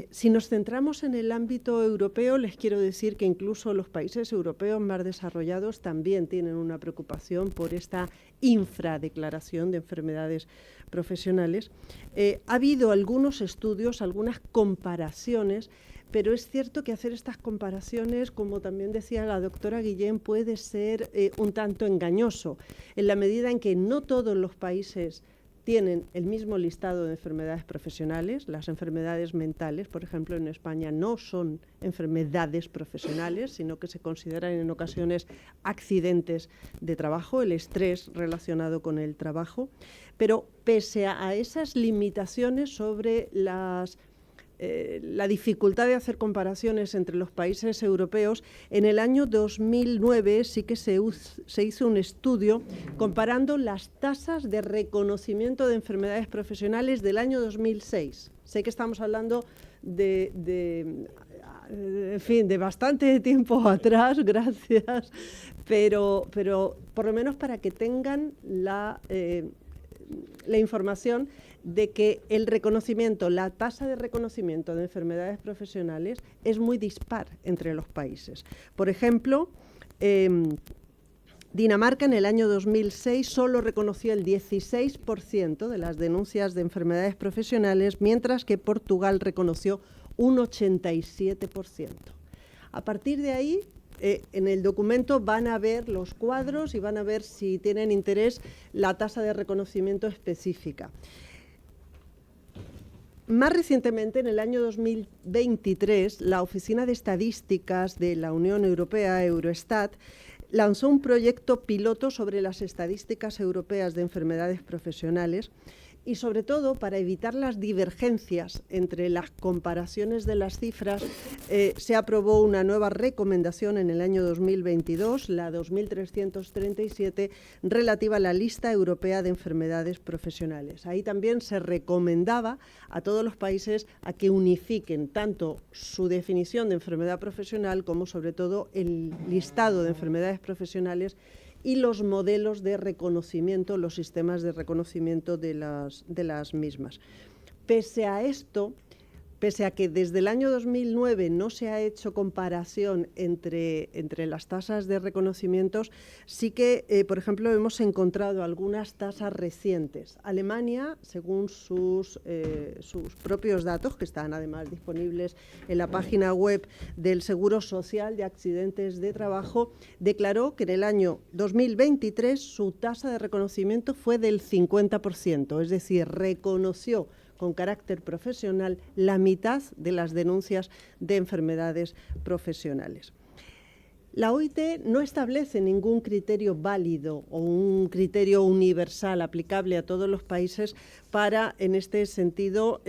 Speaker 16: Si nos centramos en el ámbito europeo, les quiero decir que incluso los países europeos más desarrollados también tienen una preocupación por esta infradeclaración de enfermedades profesionales. Ha habido algunos estudios, algunas comparaciones, pero es cierto que hacer estas comparaciones, como también decía la doctora Guillén, puede ser un tanto engañoso, en la medida en que no todos los países tienen el mismo listado de enfermedades profesionales. Las enfermedades mentales, por ejemplo, en España no son enfermedades profesionales, sino que se consideran en ocasiones accidentes de trabajo, el estrés relacionado con el trabajo. Pero pese a esas limitaciones sobre la dificultad de hacer comparaciones entre los países europeos, en el año 2009 sí que se hizo un estudio comparando las tasas de reconocimiento de enfermedades profesionales del año 2006. Sé que estamos hablando de bastante tiempo atrás, gracias, pero por lo menos para que tengan la información de que el reconocimiento, la tasa de reconocimiento de enfermedades profesionales es muy dispar entre los países. Por ejemplo, Dinamarca en el año 2006 solo reconoció el 16% de las denuncias de enfermedades profesionales, mientras que Portugal reconoció un 87%. A partir de ahí, en el documento van a ver los cuadros y van a ver, si tienen interés, la tasa de reconocimiento específica. Más recientemente, en el año 2023, la Oficina de Estadísticas de la Unión Europea, Eurostat, lanzó un proyecto piloto sobre las estadísticas europeas de enfermedades profesionales, y sobre todo para evitar las divergencias entre las comparaciones de las cifras, se aprobó una nueva recomendación en el año 2022, la 2337, relativa a la lista europea de enfermedades profesionales. Ahí también se recomendaba a todos los países a que unifiquen tanto su definición de enfermedad profesional como sobre todo el listado de enfermedades profesionales y los modelos de reconocimiento, los sistemas de reconocimiento de las mismas. Pese a esto, pese a que desde el año 2009 no se ha hecho comparación entre las tasas de reconocimientos, sí que, por ejemplo, hemos encontrado algunas tasas recientes. Alemania, según sus propios datos, que están además disponibles en la página web del Seguro Social de Accidentes de Trabajo, declaró que en el año 2023 su tasa de reconocimiento fue del 50%, es decir, reconoció con carácter profesional la mitad de las denuncias de enfermedades profesionales. La OIT no establece ningún criterio válido o un criterio universal aplicable a todos los países para, en este sentido,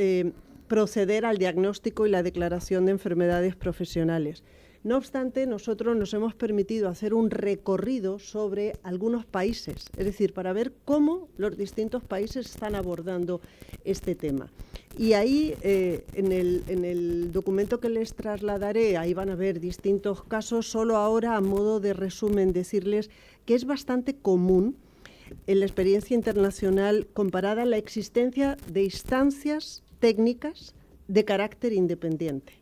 Speaker 16: proceder al diagnóstico y la declaración de enfermedades profesionales. No obstante, nosotros nos hemos permitido hacer un recorrido sobre algunos países, es decir, para ver cómo los distintos países están abordando este tema. Y ahí, en el documento que les trasladaré, ahí van a ver distintos casos. Solo ahora, a modo de resumen, decirles que es bastante común en la experiencia internacional comparada la existencia de instancias técnicas de carácter independiente.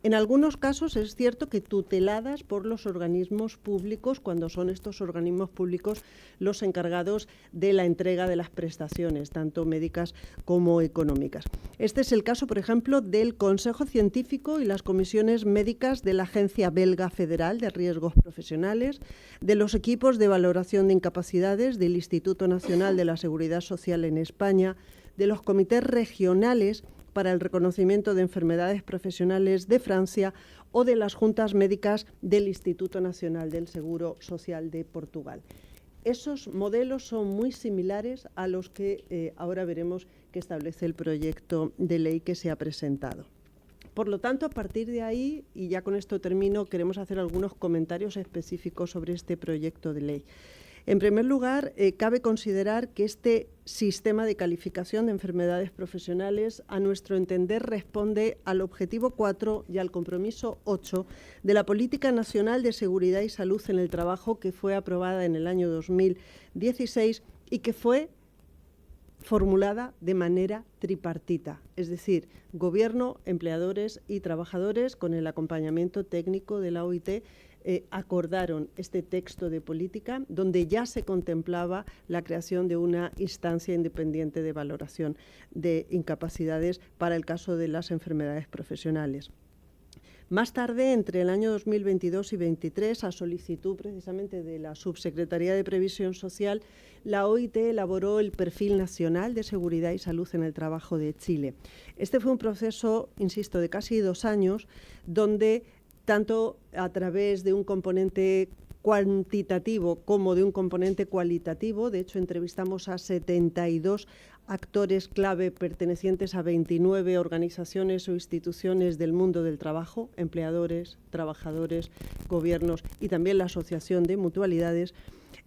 Speaker 16: En algunos casos es cierto que tuteladas por los organismos públicos, cuando son estos organismos públicos los encargados de la entrega de las prestaciones, tanto médicas como económicas. Este es el caso, por ejemplo, del Consejo Científico y las comisiones médicas de la Agencia Belga Federal de Riesgos Profesionales, de los equipos de valoración de incapacidades del Instituto Nacional de la Seguridad Social en España, de los comités regionales para el reconocimiento de enfermedades profesionales de Francia o de las juntas médicas del Instituto Nacional del Seguro Social de Portugal. Esos modelos son muy similares a los que ahora veremos que establece el proyecto de ley que se ha presentado. Por lo tanto, a partir de ahí, y ya con esto termino, queremos hacer algunos comentarios específicos sobre este proyecto de ley. En primer lugar, cabe considerar que este sistema de calificación de enfermedades profesionales, a nuestro entender, responde al objetivo 4 y al compromiso 8 de la Política Nacional de Seguridad y Salud en el Trabajo, que fue aprobada en el año 2016 y que fue formulada de manera tripartita, es decir, gobierno, empleadores y trabajadores, con el acompañamiento técnico de la OIT, acordaron este texto de política donde ya se contemplaba la creación de una instancia independiente de valoración de incapacidades para el caso de las enfermedades profesionales. Más tarde, entre el año 2022 y 2023, a solicitud precisamente de la Subsecretaría de Previsión Social, la OIT elaboró el Perfil Nacional de Seguridad y Salud en el Trabajo de Chile. Este fue un proceso, insisto, de casi 2 años, donde tanto a través de un componente cuantitativo como de un componente cualitativo. De hecho, entrevistamos a 72 actores clave pertenecientes a 29 organizaciones o instituciones del mundo del trabajo, empleadores, trabajadores, gobiernos y también la Asociación de Mutualidades.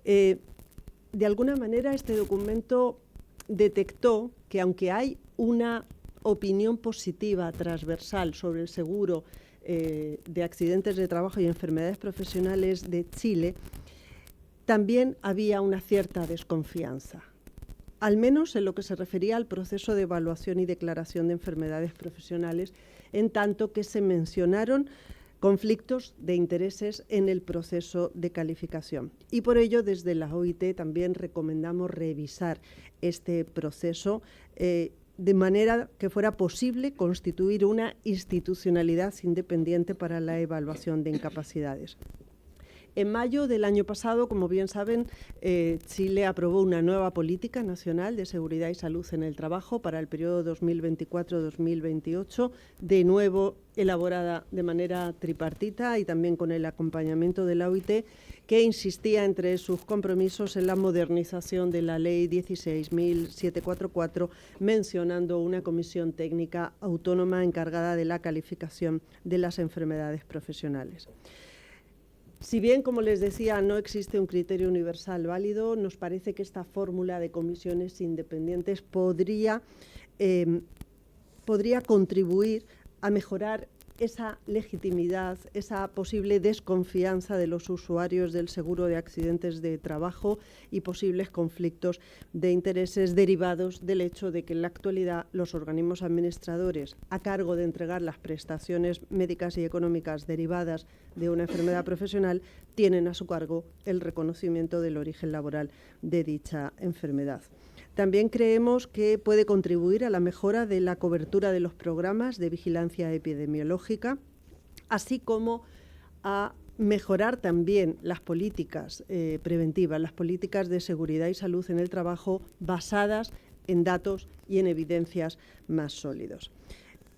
Speaker 16: De alguna manera, este documento detectó que, aunque hay una opinión positiva transversal sobre el seguro de accidentes de trabajo y enfermedades profesionales de Chile, también había una cierta desconfianza, al menos en lo que se refería al proceso de evaluación y declaración de enfermedades profesionales, en tanto que se mencionaron conflictos de intereses en el proceso de calificación. Y por ello, desde la OIT también recomendamos revisar este proceso de manera que fuera posible constituir una institucionalidad independiente para la evaluación de incapacidades. En mayo del año pasado, como bien saben, Chile aprobó una nueva política nacional de seguridad y salud en el trabajo para el periodo 2024-2028, de nuevo elaborada de manera tripartita y también con el acompañamiento de la OIT, que insistía entre sus compromisos en la modernización de la Ley 16.744, mencionando una comisión técnica autónoma encargada de la calificación de las enfermedades profesionales. Si bien, como les decía, no existe un criterio universal válido, nos parece que esta fórmula de comisiones independientes podría contribuir a mejorar esa legitimidad, esa posible desconfianza de los usuarios del seguro de accidentes de trabajo y posibles conflictos de intereses derivados del hecho de que en la actualidad los organismos administradores a cargo de entregar las prestaciones médicas y económicas derivadas de una enfermedad profesional tienen a su cargo el reconocimiento del origen laboral de dicha enfermedad. También creemos que puede contribuir a la mejora de la cobertura de los programas de vigilancia epidemiológica, así como a mejorar también las políticas preventivas, las políticas de seguridad y salud en el trabajo basadas en datos y en evidencias más sólidos.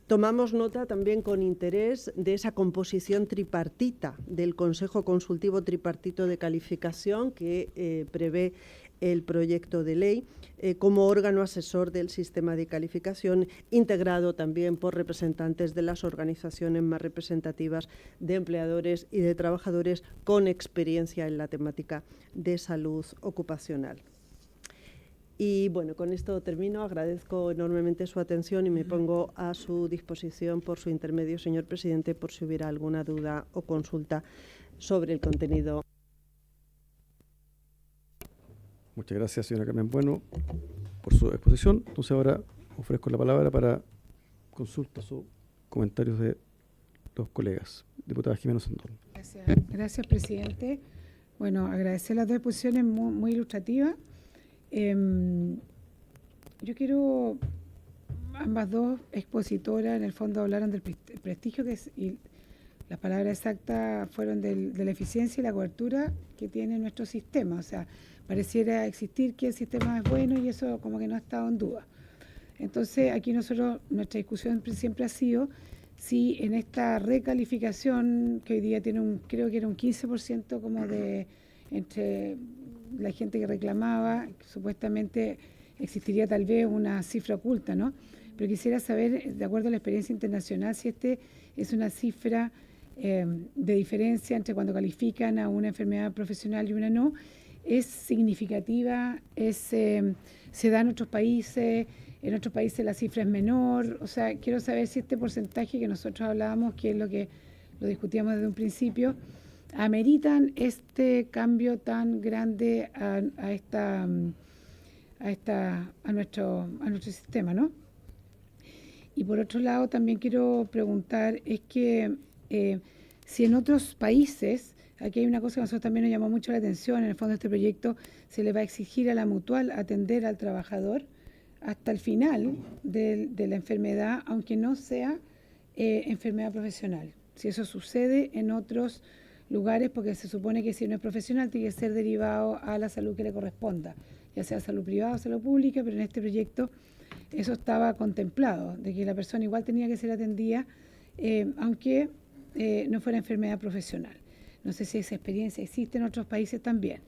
Speaker 16: Tomamos nota también con interés de esa composición tripartita del Consejo Consultivo Tripartito de Calificación que prevé el proyecto de ley como órgano asesor del sistema de calificación, integrado también por representantes de las organizaciones más representativas de empleadores y de trabajadores con experiencia en la temática de salud ocupacional. Y bueno, con esto termino. Agradezco enormemente su atención y me pongo a su disposición por su intermedio, señor presidente, por si hubiera alguna duda o consulta sobre el contenido.
Speaker 1: Muchas gracias, señora Carmen Bueno, por su exposición. Entonces ahora ofrezco la palabra para consultas o comentarios de los colegas. Diputada Jimena Sandón.
Speaker 11: Gracias, presidente. Bueno, agradecer las dos exposiciones muy ilustrativas. Yo quiero, ambas dos expositoras en el fondo hablaron del prestigio y las palabras exactas fueron de la eficiencia y la cobertura que tiene nuestro sistema. O sea, pareciera existir que el sistema es bueno y eso como que no ha estado en duda. Entonces, aquí nuestra discusión siempre ha sido si en esta recalificación, que hoy día tiene creo que era un 15% como de entre la gente que reclamaba, que supuestamente existiría tal vez una cifra oculta, ¿no? Pero quisiera saber, de acuerdo a la experiencia internacional, si es una cifra de diferencia entre cuando califican a una enfermedad profesional y una no, es significativa, se da en otros países la cifra es menor. O sea, quiero saber si este porcentaje que nosotros hablábamos, que es lo que lo discutíamos desde un principio, ameritan este cambio tan grande a nuestro sistema, ¿no? Y por otro lado, también quiero preguntar, es que si en otros países, aquí hay una cosa que a nosotros también nos llamó mucho la atención, en el fondo de este proyecto se le va a exigir a la mutual atender al trabajador hasta el final de la enfermedad, aunque no sea enfermedad profesional. Si eso sucede en otros lugares, porque se supone que si no es profesional tiene que ser derivado a la salud que le corresponda, ya sea salud privada o salud pública, pero en este proyecto eso estaba contemplado, de que la persona igual tenía que ser atendida, aunque no fuera enfermedad profesional. No sé si esa experiencia existe en otros países también.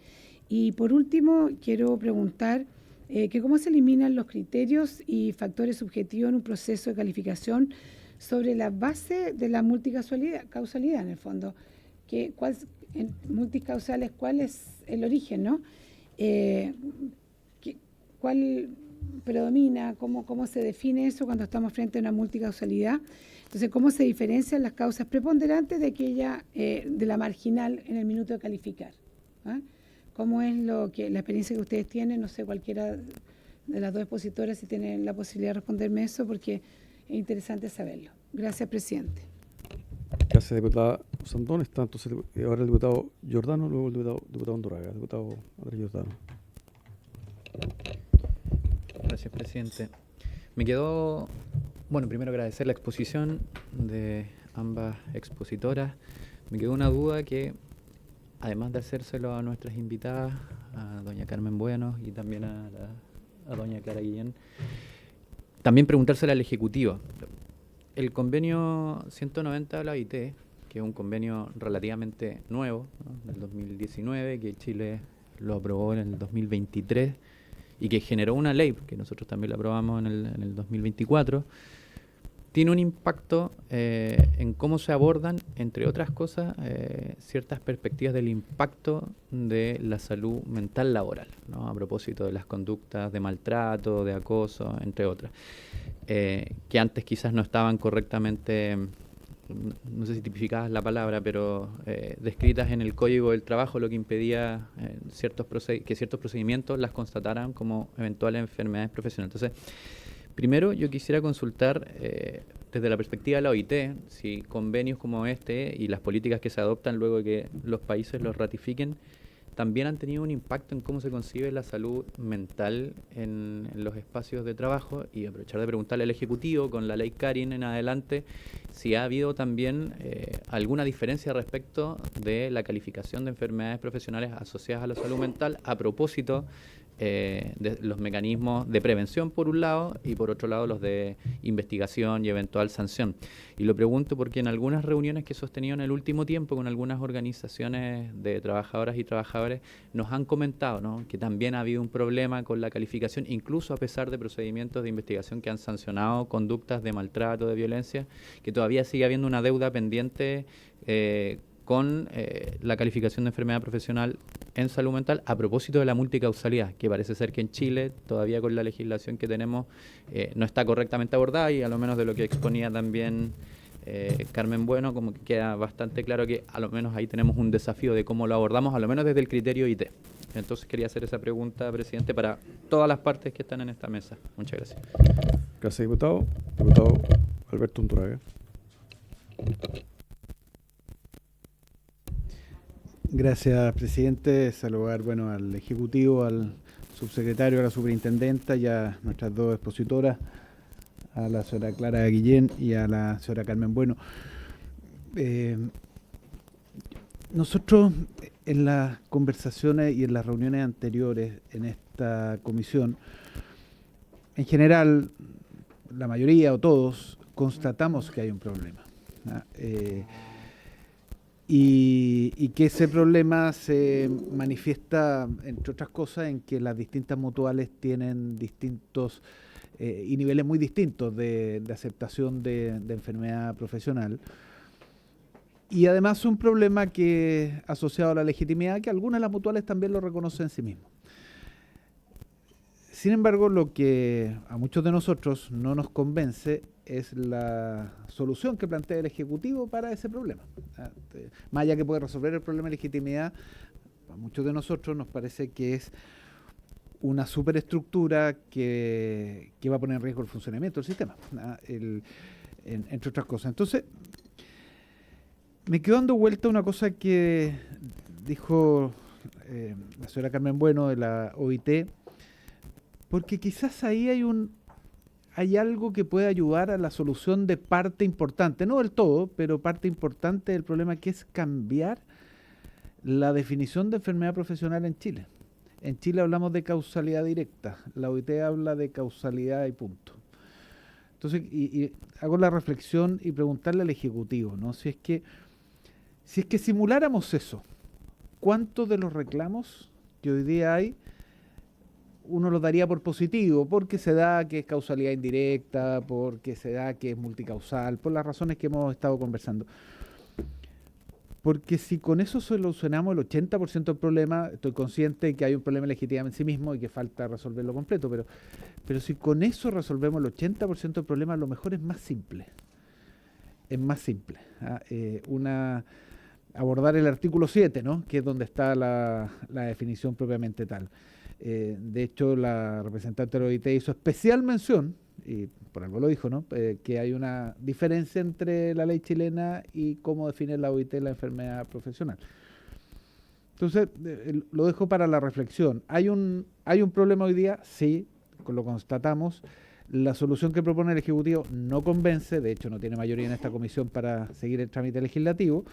Speaker 11: Y por último, quiero preguntar que cómo se eliminan los criterios y factores subjetivos en un proceso de calificación sobre la base de la multicausalidad, en el fondo. En multicausales, ¿cuál es el origen, no? ¿Cuál predomina? ¿Cómo se define eso cuando estamos frente a una multicausalidad? Entonces, ¿cómo se diferencian las causas preponderantes de aquella, de la marginal en el minuto de calificar? ¿Ah? ¿Cómo es la experiencia que ustedes tienen? No sé, cualquiera de las dos expositoras si tienen la posibilidad de responderme eso, porque es interesante saberlo. Gracias, presidente.
Speaker 1: Gracias, diputada Sandón. Está entonces ahora el diputado Giordano, luego el diputado Undurraga. Diputado Andrés Giordano.
Speaker 6: Gracias, presidente. Me quedó, bueno, primero agradecer la exposición de ambas expositoras. Me quedó una duda que, además de hacérselo a nuestras invitadas, a doña Carmen Bueno y también a doña Clara Guillén, también preguntársela al Ejecutivo. El convenio 190 de la OIT, que es un convenio relativamente nuevo, ¿no?, del 2019, que Chile lo aprobó en el 2023 y que generó una ley, que nosotros también la aprobamos en el 2024, tiene un impacto en cómo se abordan, entre otras cosas, ciertas perspectivas del impacto de la salud mental laboral, ¿no?, a propósito de las conductas de maltrato, de acoso, entre otras, que antes quizás no estaban correctamente no sé si tipificadas la palabra, pero descritas en el Código del Trabajo, lo que impedía que ciertos procedimientos las constataran como eventuales enfermedades profesionales. Entonces, primero yo quisiera consultar desde la perspectiva de la OIT, si convenios como este y las políticas que se adoptan luego de que los países los ratifiquen, también han tenido un impacto en cómo se concibe la salud mental en los espacios de trabajo, y aprovechar de preguntarle al Ejecutivo, con la ley Karin en adelante, si ha habido también alguna diferencia respecto de la calificación de enfermedades profesionales asociadas a la salud mental, a propósito de los mecanismos de prevención por un lado y por otro lado los de investigación y eventual sanción. Y lo pregunto porque en algunas reuniones que he sostenido en el último tiempo con algunas organizaciones de trabajadoras y trabajadores nos han comentado, ¿no?, que también ha habido un problema con la calificación, incluso a pesar de procedimientos de investigación que han sancionado conductas de maltrato, de violencia, que todavía sigue habiendo una deuda pendiente con la calificación de enfermedad profesional en salud mental, a propósito de la multicausalidad, que parece ser que en Chile, todavía con la legislación que tenemos, no está correctamente abordada, y a lo menos de lo que exponía también Carmen Bueno, como que queda bastante claro que a lo menos ahí tenemos un desafío de cómo lo abordamos, a lo menos desde el criterio IT. Entonces quería hacer esa pregunta, presidente, para todas las partes que están en esta mesa. Muchas gracias.
Speaker 1: Gracias, diputado. Diputado Alberto Undurraga.
Speaker 3: Gracias, presidente. Saludar al Ejecutivo, al subsecretario, a la superintendenta y a nuestras dos expositoras, a la señora Clara Guillén y a la señora Carmen Bueno. Nosotros en las conversaciones y en las reuniones anteriores en esta comisión, en general, la mayoría o todos constatamos que hay un problema, ¿no? Y que ese problema se manifiesta, entre otras cosas, en que las distintas mutuales tienen distintos y niveles muy distintos de aceptación de enfermedad profesional. Y además un problema que asociado a la legitimidad, que algunas de las mutuales también lo reconocen en sí mismos. Sin embargo, lo que a muchos de nosotros no nos convence es la solución que plantea el Ejecutivo para ese problema. Más allá que puede resolver el problema de legitimidad, a muchos de nosotros nos parece que es una superestructura que va a poner en riesgo el funcionamiento del sistema, entre otras cosas. Entonces, me quedó dando vuelta una cosa que dijo la señora Carmen Bueno de la OIT, porque quizás ahí hay algo que puede ayudar a la solución de parte importante, no del todo, pero parte importante del problema, que es cambiar la definición de enfermedad profesional en Chile. En Chile hablamos de causalidad directa, la OIT habla de causalidad y punto. Entonces, y hago la reflexión y preguntarle al Ejecutivo, ¿no? Si es que simuláramos eso, ¿cuántos de los reclamos que hoy día hay uno lo daría por positivo, porque se da que es causalidad indirecta, porque se da que es multicausal, por las razones que hemos estado conversando? Porque si con eso solucionamos el 80% del problema, estoy consciente de que hay un problema legítimo en sí mismo y que falta resolverlo completo, pero si con eso resolvemos el 80% del problema, lo mejor es más simple. Es más simple. Abordar el artículo 7, ¿no?, que es donde está la definición propiamente tal. De hecho, la representante de la OIT hizo especial mención, y por algo lo dijo, ¿no?, que hay una diferencia entre la ley chilena y cómo define la OIT la enfermedad profesional. Entonces, lo dejo para la reflexión. ¿Hay un problema hoy día? Sí, lo constatamos. La solución que propone el Ejecutivo no convence, de hecho no tiene mayoría en esta comisión para seguir el trámite legislativo.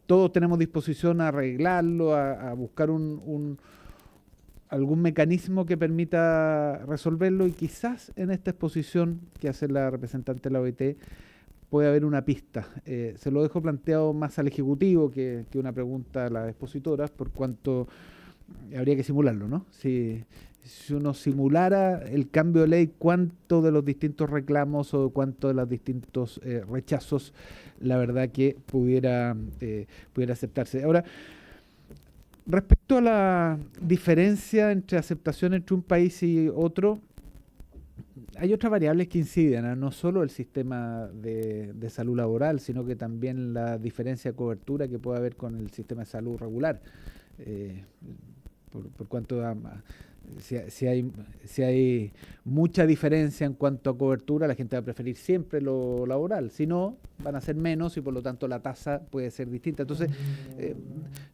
Speaker 3: Todos tenemos disposición a arreglarlo, a buscar algún mecanismo que permita resolverlo, y quizás en esta exposición que hace la representante de la OIT puede haber una pista. Se lo dejo planteado más al Ejecutivo que una pregunta a las expositoras, por cuanto habría que simularlo, ¿no? Si uno simulara el cambio de ley, cuánto de los distintos reclamos o cuánto de los distintos rechazos, la verdad que pudiera aceptarse. Ahora, respecto a la diferencia entre aceptación entre un país y otro, hay otras variables que inciden, ¿ah? No solo el sistema de salud laboral, sino que también la diferencia de cobertura que puede haber con el sistema de salud regular. Eh, por cuanto si hay mucha diferencia en cuanto a cobertura, la gente va a preferir siempre lo laboral. Si no, van a ser menos y por lo tanto la tasa puede ser distinta. Entonces,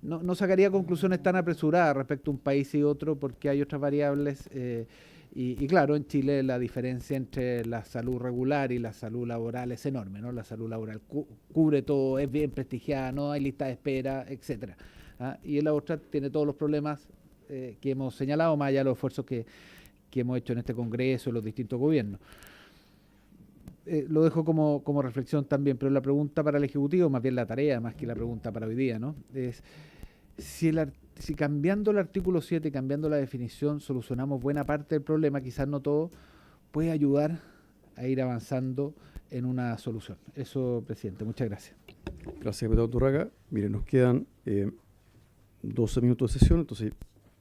Speaker 3: no sacaría conclusiones tan apresuradas respecto a un país y otro porque hay otras variables. Y claro, en Chile la diferencia entre la salud regular y la salud laboral es enorme, ¿no? La salud laboral cubre todo, es bien prestigiada, no hay lista de espera, etcétera. ¿Ah? Y en la otra tiene todos los problemas que hemos señalado, más allá de los esfuerzos que hemos hecho en este Congreso, los distintos gobiernos. Lo dejo como reflexión también, pero la pregunta para el Ejecutivo, más bien la tarea, más que la pregunta para hoy día, ¿no? Es si cambiando el artículo 7, cambiando la definición, solucionamos buena parte del problema, quizás no todo, puede ayudar a ir avanzando en una solución. Eso, presidente, muchas gracias.
Speaker 1: Gracias, diputado Turraga. Mire, nos quedan 12 minutos de sesión, entonces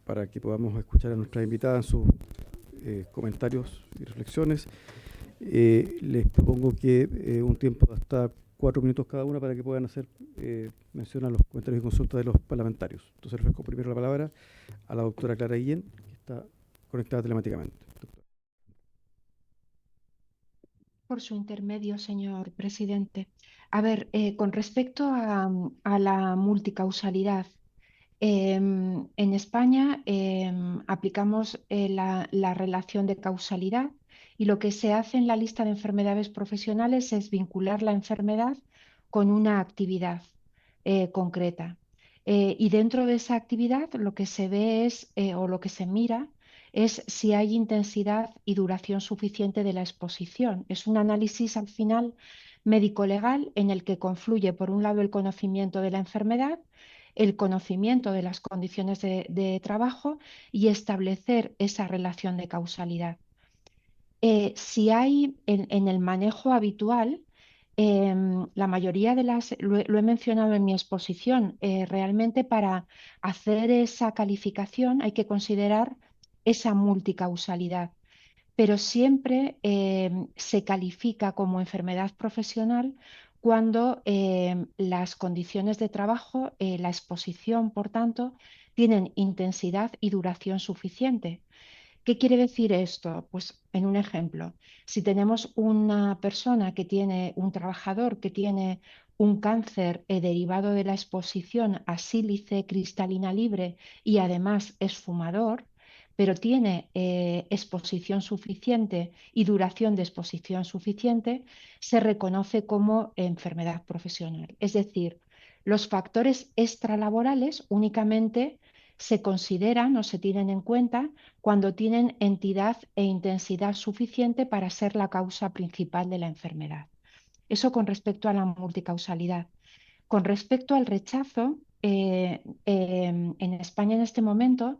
Speaker 1: para que podamos escuchar a nuestra invitada en sus comentarios y reflexiones, les propongo que un tiempo de hasta 4 minutos cada una para que puedan hacer mención a los comentarios y consultas de los parlamentarios. Entonces le ofrezco primero la palabra a la doctora Clara Guillén, que está conectada telemáticamente.
Speaker 15: Por su intermedio, señor presidente. A ver, con respecto a la multicausalidad, en España aplicamos la relación de causalidad y lo que se hace en la lista de enfermedades profesionales es vincular la enfermedad con una actividad concreta. Y dentro de esa actividad lo que se ve es, o lo que se mira, es si hay intensidad y duración suficiente de la exposición. Es un análisis al final médico-legal en el que confluye, por un lado, el conocimiento de la enfermedad, el conocimiento de las condiciones de trabajo y establecer esa relación de causalidad. Si hay en el manejo habitual, la mayoría de lo he mencionado en mi exposición, realmente para hacer esa calificación hay que considerar esa multicausalidad, pero siempre se califica como enfermedad profesional cuando las condiciones de trabajo, la exposición, por tanto, tienen intensidad y duración suficiente. ¿Qué quiere decir esto? Pues en un ejemplo, si tenemos una persona que tiene, un trabajador que tiene un cáncer derivado de la exposición a sílice cristalina libre y además es fumador, pero tiene exposición suficiente y duración de exposición suficiente, se reconoce como enfermedad profesional. Es decir, los factores extralaborales únicamente se consideran o se tienen en cuenta cuando tienen entidad e intensidad suficiente para ser la causa principal de la enfermedad. Eso con respecto a la multicausalidad. Con respecto al rechazo, en España en este momento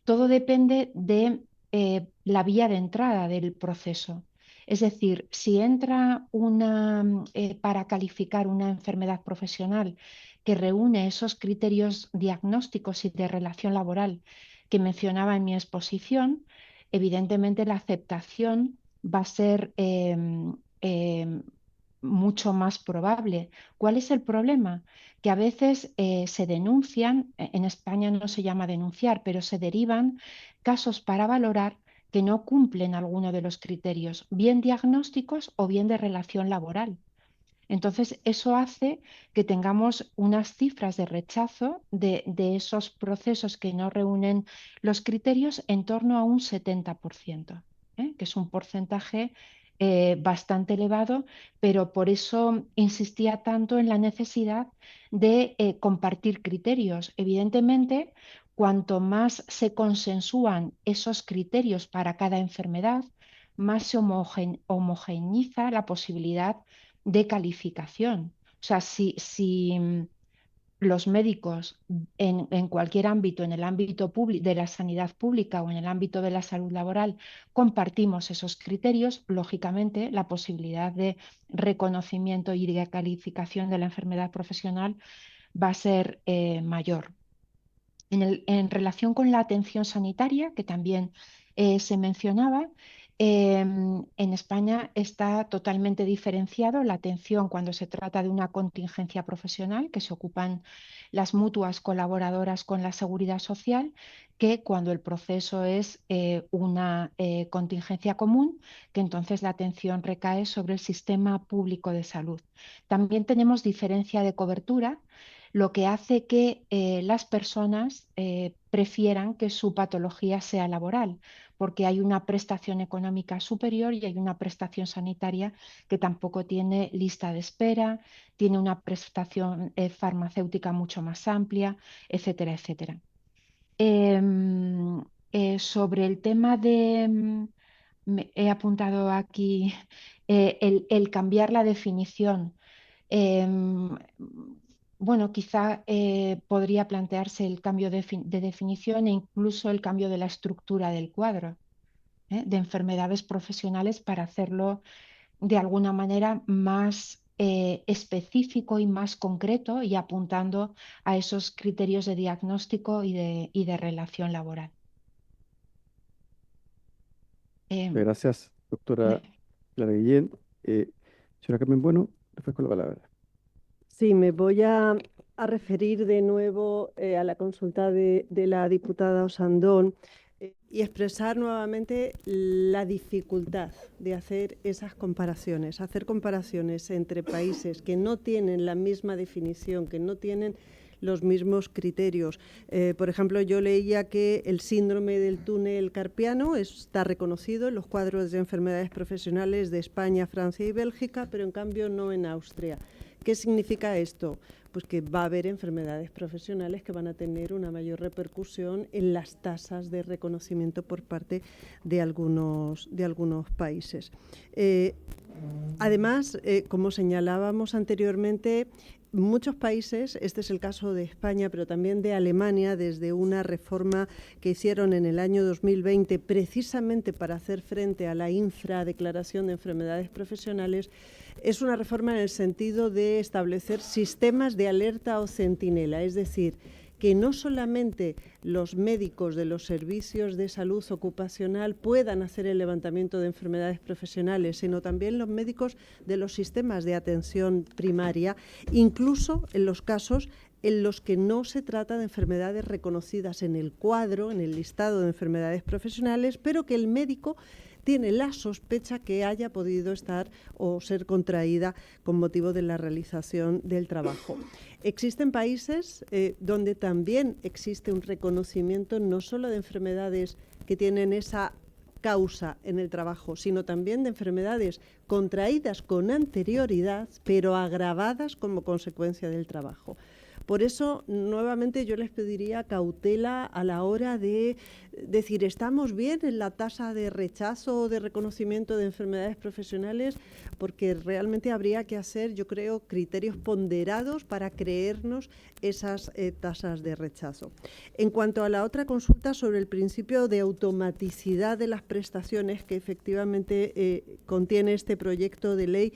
Speaker 15: todo depende de la vía de entrada del proceso. Es decir, si entra para calificar una enfermedad profesional que reúne esos criterios diagnósticos y de relación laboral que mencionaba en mi exposición, evidentemente la aceptación va a ser mucho más probable. ¿Cuál es el problema? Que a veces se denuncian, en España no se llama denunciar, pero se derivan casos para valorar que no cumplen alguno de los criterios, bien diagnósticos o bien de relación laboral. Entonces, eso hace que tengamos unas cifras de rechazo de esos procesos que no reúnen los criterios en torno a un 70%, que es un porcentaje bastante elevado, pero por eso insistía tanto en la necesidad de compartir criterios. Evidentemente, cuanto más se consensúan esos criterios para cada enfermedad, más se homogeneiza la posibilidad de calificación. O sea, si los médicos en cualquier ámbito, en el ámbito de la sanidad pública o en el ámbito de la salud laboral, compartimos esos criterios, lógicamente la posibilidad de reconocimiento y de calificación de la enfermedad profesional va a ser mayor. En relación con la atención sanitaria, que también se mencionaba, En España está totalmente diferenciado la atención cuando se trata de una contingencia profesional, que se ocupan las mutuas colaboradoras con la seguridad social, que cuando el proceso es una contingencia común, que entonces la atención recae sobre el sistema público de salud. También tenemos diferencia de cobertura, lo que hace que las personas prefieran que su patología sea laboral, porque hay una prestación económica superior y hay una prestación sanitaria que tampoco tiene lista de espera, tiene una prestación farmacéutica mucho más amplia, etcétera, etcétera. Sobre el tema de, he apuntado aquí, el cambiar la definición. Em, bueno, quizá podría plantearse el cambio de definición e incluso el cambio de la estructura del cuadro de enfermedades profesionales para hacerlo de alguna manera más específico y más concreto y apuntando a esos criterios de diagnóstico y de relación laboral.
Speaker 1: Gracias, doctora Clara Guillén. Señora Carmen Bueno, le ofrezco la palabra.
Speaker 16: Sí, me voy a referir de nuevo a la consulta de la diputada Osandón y expresar nuevamente la dificultad de hacer esas comparaciones, hacer comparaciones entre países que no tienen la misma definición, que no tienen los mismos criterios. Por ejemplo, yo leía que el síndrome del túnel carpiano está reconocido en los cuadros de enfermedades profesionales de España, Francia y Bélgica, pero en cambio no en Austria. ¿Qué significa esto? Pues que va a haber enfermedades profesionales que van a tener una mayor repercusión en las tasas de reconocimiento por parte de algunos países. Además, como señalábamos anteriormente, muchos países, este es el caso de España, pero también de Alemania, desde una reforma que hicieron en el año 2020 precisamente para hacer frente a la infradeclaración de enfermedades profesionales, es una reforma en el sentido de establecer sistemas de alerta o centinela, es decir, que no solamente los médicos de los servicios de salud ocupacional puedan hacer el levantamiento de enfermedades profesionales, sino también los médicos de los sistemas de atención primaria, incluso en los casos en los que no se trata de enfermedades reconocidas en el cuadro, en el listado de enfermedades profesionales, pero que el médico tiene la sospecha que haya podido estar o ser contraída con motivo de la realización del trabajo. Existen países donde también existe un reconocimiento no solo de enfermedades que tienen esa causa en el trabajo, sino también de enfermedades contraídas con anterioridad, pero agravadas como consecuencia del trabajo. Por eso, nuevamente, yo les pediría cautela a la hora de decir, ¿estamos bien en la tasa de rechazo o de reconocimiento de enfermedades profesionales? Porque realmente habría que hacer, yo creo, criterios ponderados para creernos esas tasas de rechazo. En cuanto a la otra consulta sobre el principio de automaticidad de las prestaciones que efectivamente contiene este proyecto de ley,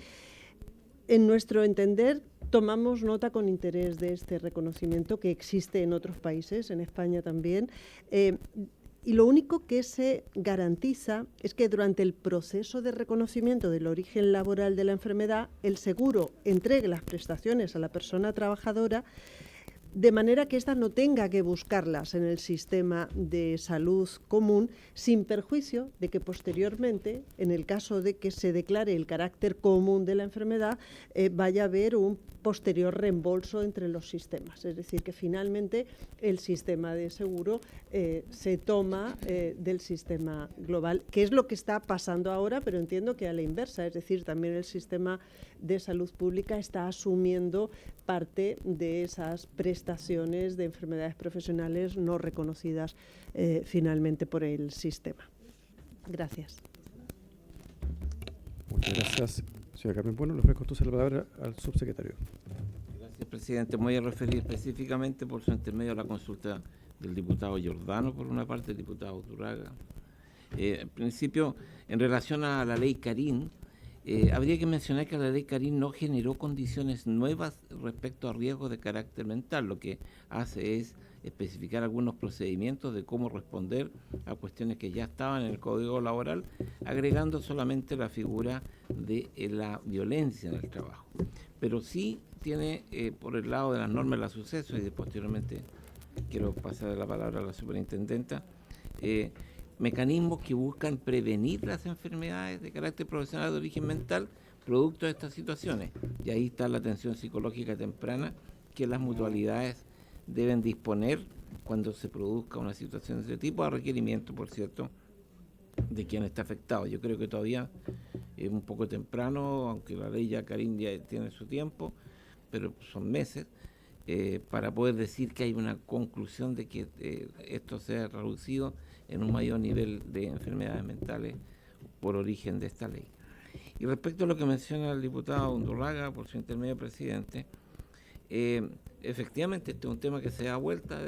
Speaker 16: en nuestro entender, tomamos nota con interés de este reconocimiento que existe en otros países, en España también, y lo único que se garantiza es que durante el proceso de reconocimiento del origen laboral de la enfermedad, el seguro entregue las prestaciones a la persona trabajadora de manera que ésta no tenga que buscarlas en el sistema de salud común, sin perjuicio de que posteriormente, en el caso de que se declare el carácter común de la enfermedad, vaya a haber un posterior reembolso entre los sistemas. Es decir, que finalmente el sistema de seguro se toma del sistema global, que es lo que está pasando ahora, pero entiendo que a la inversa. Es decir, también el sistema de salud pública está asumiendo parte de esas prestaciones de enfermedades profesionales no reconocidas finalmente por el sistema. Gracias.
Speaker 1: Muchas gracias, señora Carmen Bueno. Le ofrezco entonces la palabra al subsecretario.
Speaker 13: Gracias, presidente. Me voy a referir específicamente por su intermedio a la consulta del diputado Giordano, por una parte, el diputado Urraga. En principio, en relación a la ley Carín, habría que mencionar que la ley Carín no generó condiciones nuevas respecto a riesgos de carácter mental. Lo que hace es especificar algunos procedimientos de cómo responder a cuestiones que ya estaban en el Código Laboral, agregando solamente la figura de la violencia en el trabajo. Pero sí tiene por el lado de las normas de suceso, y posteriormente quiero pasar la palabra a la superintendenta, mecanismos que buscan prevenir las enfermedades de carácter profesional de origen mental producto de estas situaciones. Y ahí está la atención psicológica temprana que las mutualidades deben disponer cuando se produzca una situación de ese tipo, a requerimiento, por cierto, de quien está afectado. Yo creo que todavía es un poco temprano, aunque la ley ya, Karin, ya tiene su tiempo, pero son meses, para poder decir que hay una conclusión de que esto sea reducido en un mayor nivel de enfermedades mentales por origen de esta ley. Y respecto a lo que menciona el diputado Undurraga, por su intermedio presidente, efectivamente este es un tema que se da vuelta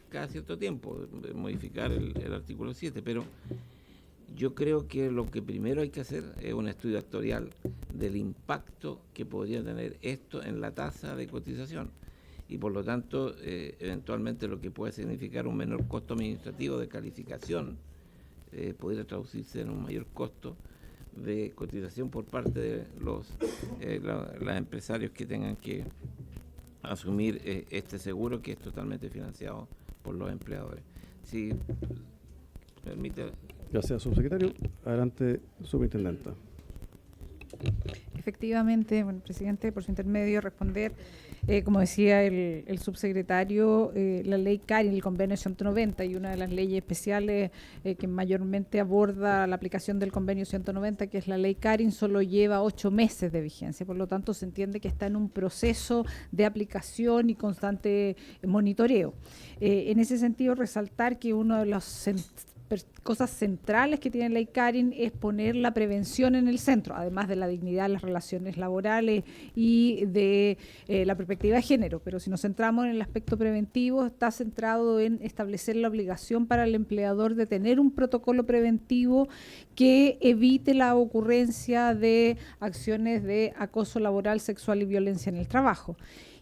Speaker 13: cada cierto tiempo, de modificar el artículo 7, pero yo creo que lo que primero hay que hacer es un estudio actuarial del impacto que podría tener esto en la tasa de cotización y por lo tanto eventualmente lo que puede significar un menor costo administrativo de calificación podría traducirse en un mayor costo de cotización por parte de los empresarios que tengan que asumir este seguro que es totalmente financiado por los empleadores. Si permite.
Speaker 1: Gracias, subsecretario. Adelante, superintendenta.
Speaker 11: Efectivamente, bueno, presidente, por su intermedio, responder, como decía el subsecretario, la ley Karin, el convenio 190, y una de las leyes especiales que mayormente aborda la aplicación del convenio 190, que es la ley Karin, solo lleva 8 meses de vigencia. Por lo tanto, se entiende que está en un proceso de aplicación y constante monitoreo. En ese sentido, resaltar que uno de los cosas centrales que tiene la ley Karin es poner la prevención en el centro, además de la dignidad de las relaciones laborales y de la perspectiva de género. Pero si nos centramos en el aspecto preventivo, está centrado en establecer la obligación para el empleador de tener un protocolo preventivo que evite la ocurrencia de acciones de acoso laboral, sexual y violencia en el trabajo.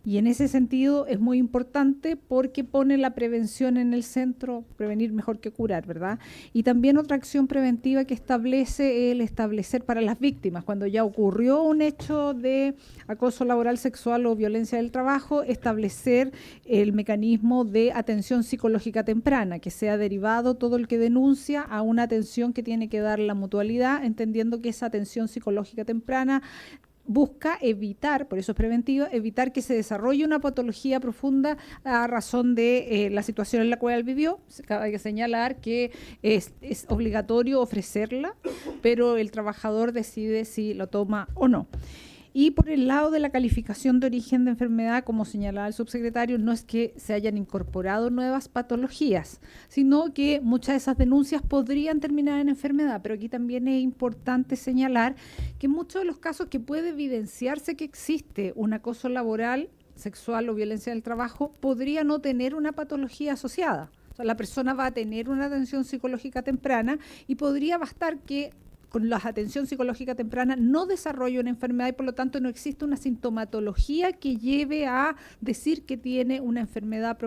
Speaker 11: Y en ese sentido es muy importante porque pone la prevención en el centro, prevenir mejor que curar, ¿verdad? Y también otra acción preventiva que establece el establecer para las víctimas, cuando ya ocurrió un hecho de acoso laboral, sexual o violencia del trabajo, establecer el mecanismo de atención psicológica temprana, que sea derivado todo el que denuncia a una atención que tiene que dar la mutualidad, entendiendo que esa atención psicológica temprana busca evitar, por eso es preventiva, evitar que se desarrolle una patología profunda a razón de la situación en la cual vivió. Hay que señalar que es obligatorio ofrecerla, pero el trabajador decide si lo toma o no. Y por el lado de la calificación de origen de enfermedad, como señalaba el subsecretario, no es que se hayan incorporado nuevas patologías, sino que muchas de esas denuncias podrían terminar en enfermedad. Pero aquí también es importante señalar que en muchos de los casos que puede evidenciarse que existe un acoso laboral, sexual o violencia del trabajo, podría no tener una patología asociada. O sea, la persona va a tener una atención psicológica temprana y podría bastar que con la atención psicológica temprana no desarrolla una enfermedad y por lo tanto no existe una sintomatología que lleve a decir que tiene una enfermedad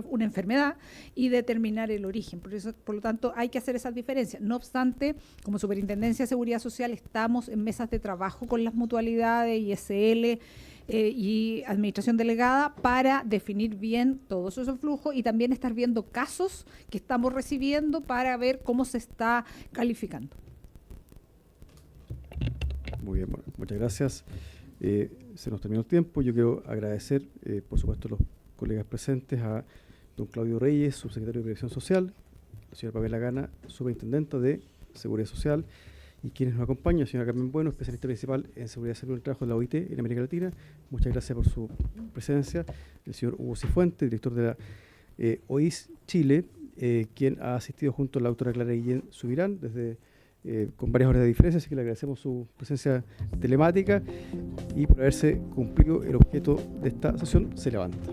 Speaker 11: y determinar el origen. Por lo tanto, hay que hacer esas diferencias. No obstante, como Superintendencia de Seguridad Social estamos en mesas de trabajo con las mutualidades, ISL y Administración Delegada para definir bien todos esos flujos y también estar viendo casos que estamos recibiendo para ver cómo se está calificando.
Speaker 1: Muy bien, bueno, muchas gracias. Se nos terminó el tiempo. Yo quiero agradecer, por supuesto, a los colegas presentes, a don Claudio Reyes, subsecretario de Previsión Social, la señora Pamela Gana, superintendenta de Seguridad Social, y quienes nos acompañan, la señora Carmen Bueno, especialista principal en Seguridad y Salud del Trabajo de la OIT en América Latina. Muchas gracias por su presencia. El señor Hugo Cifuentes, director de la OIS Chile, quien ha asistido junto a la doctora Clara Guillén Subirán desde con varias horas de diferencia, así que le agradecemos su presencia telemática y por haberse cumplido el objeto de esta sesión. Se levanta.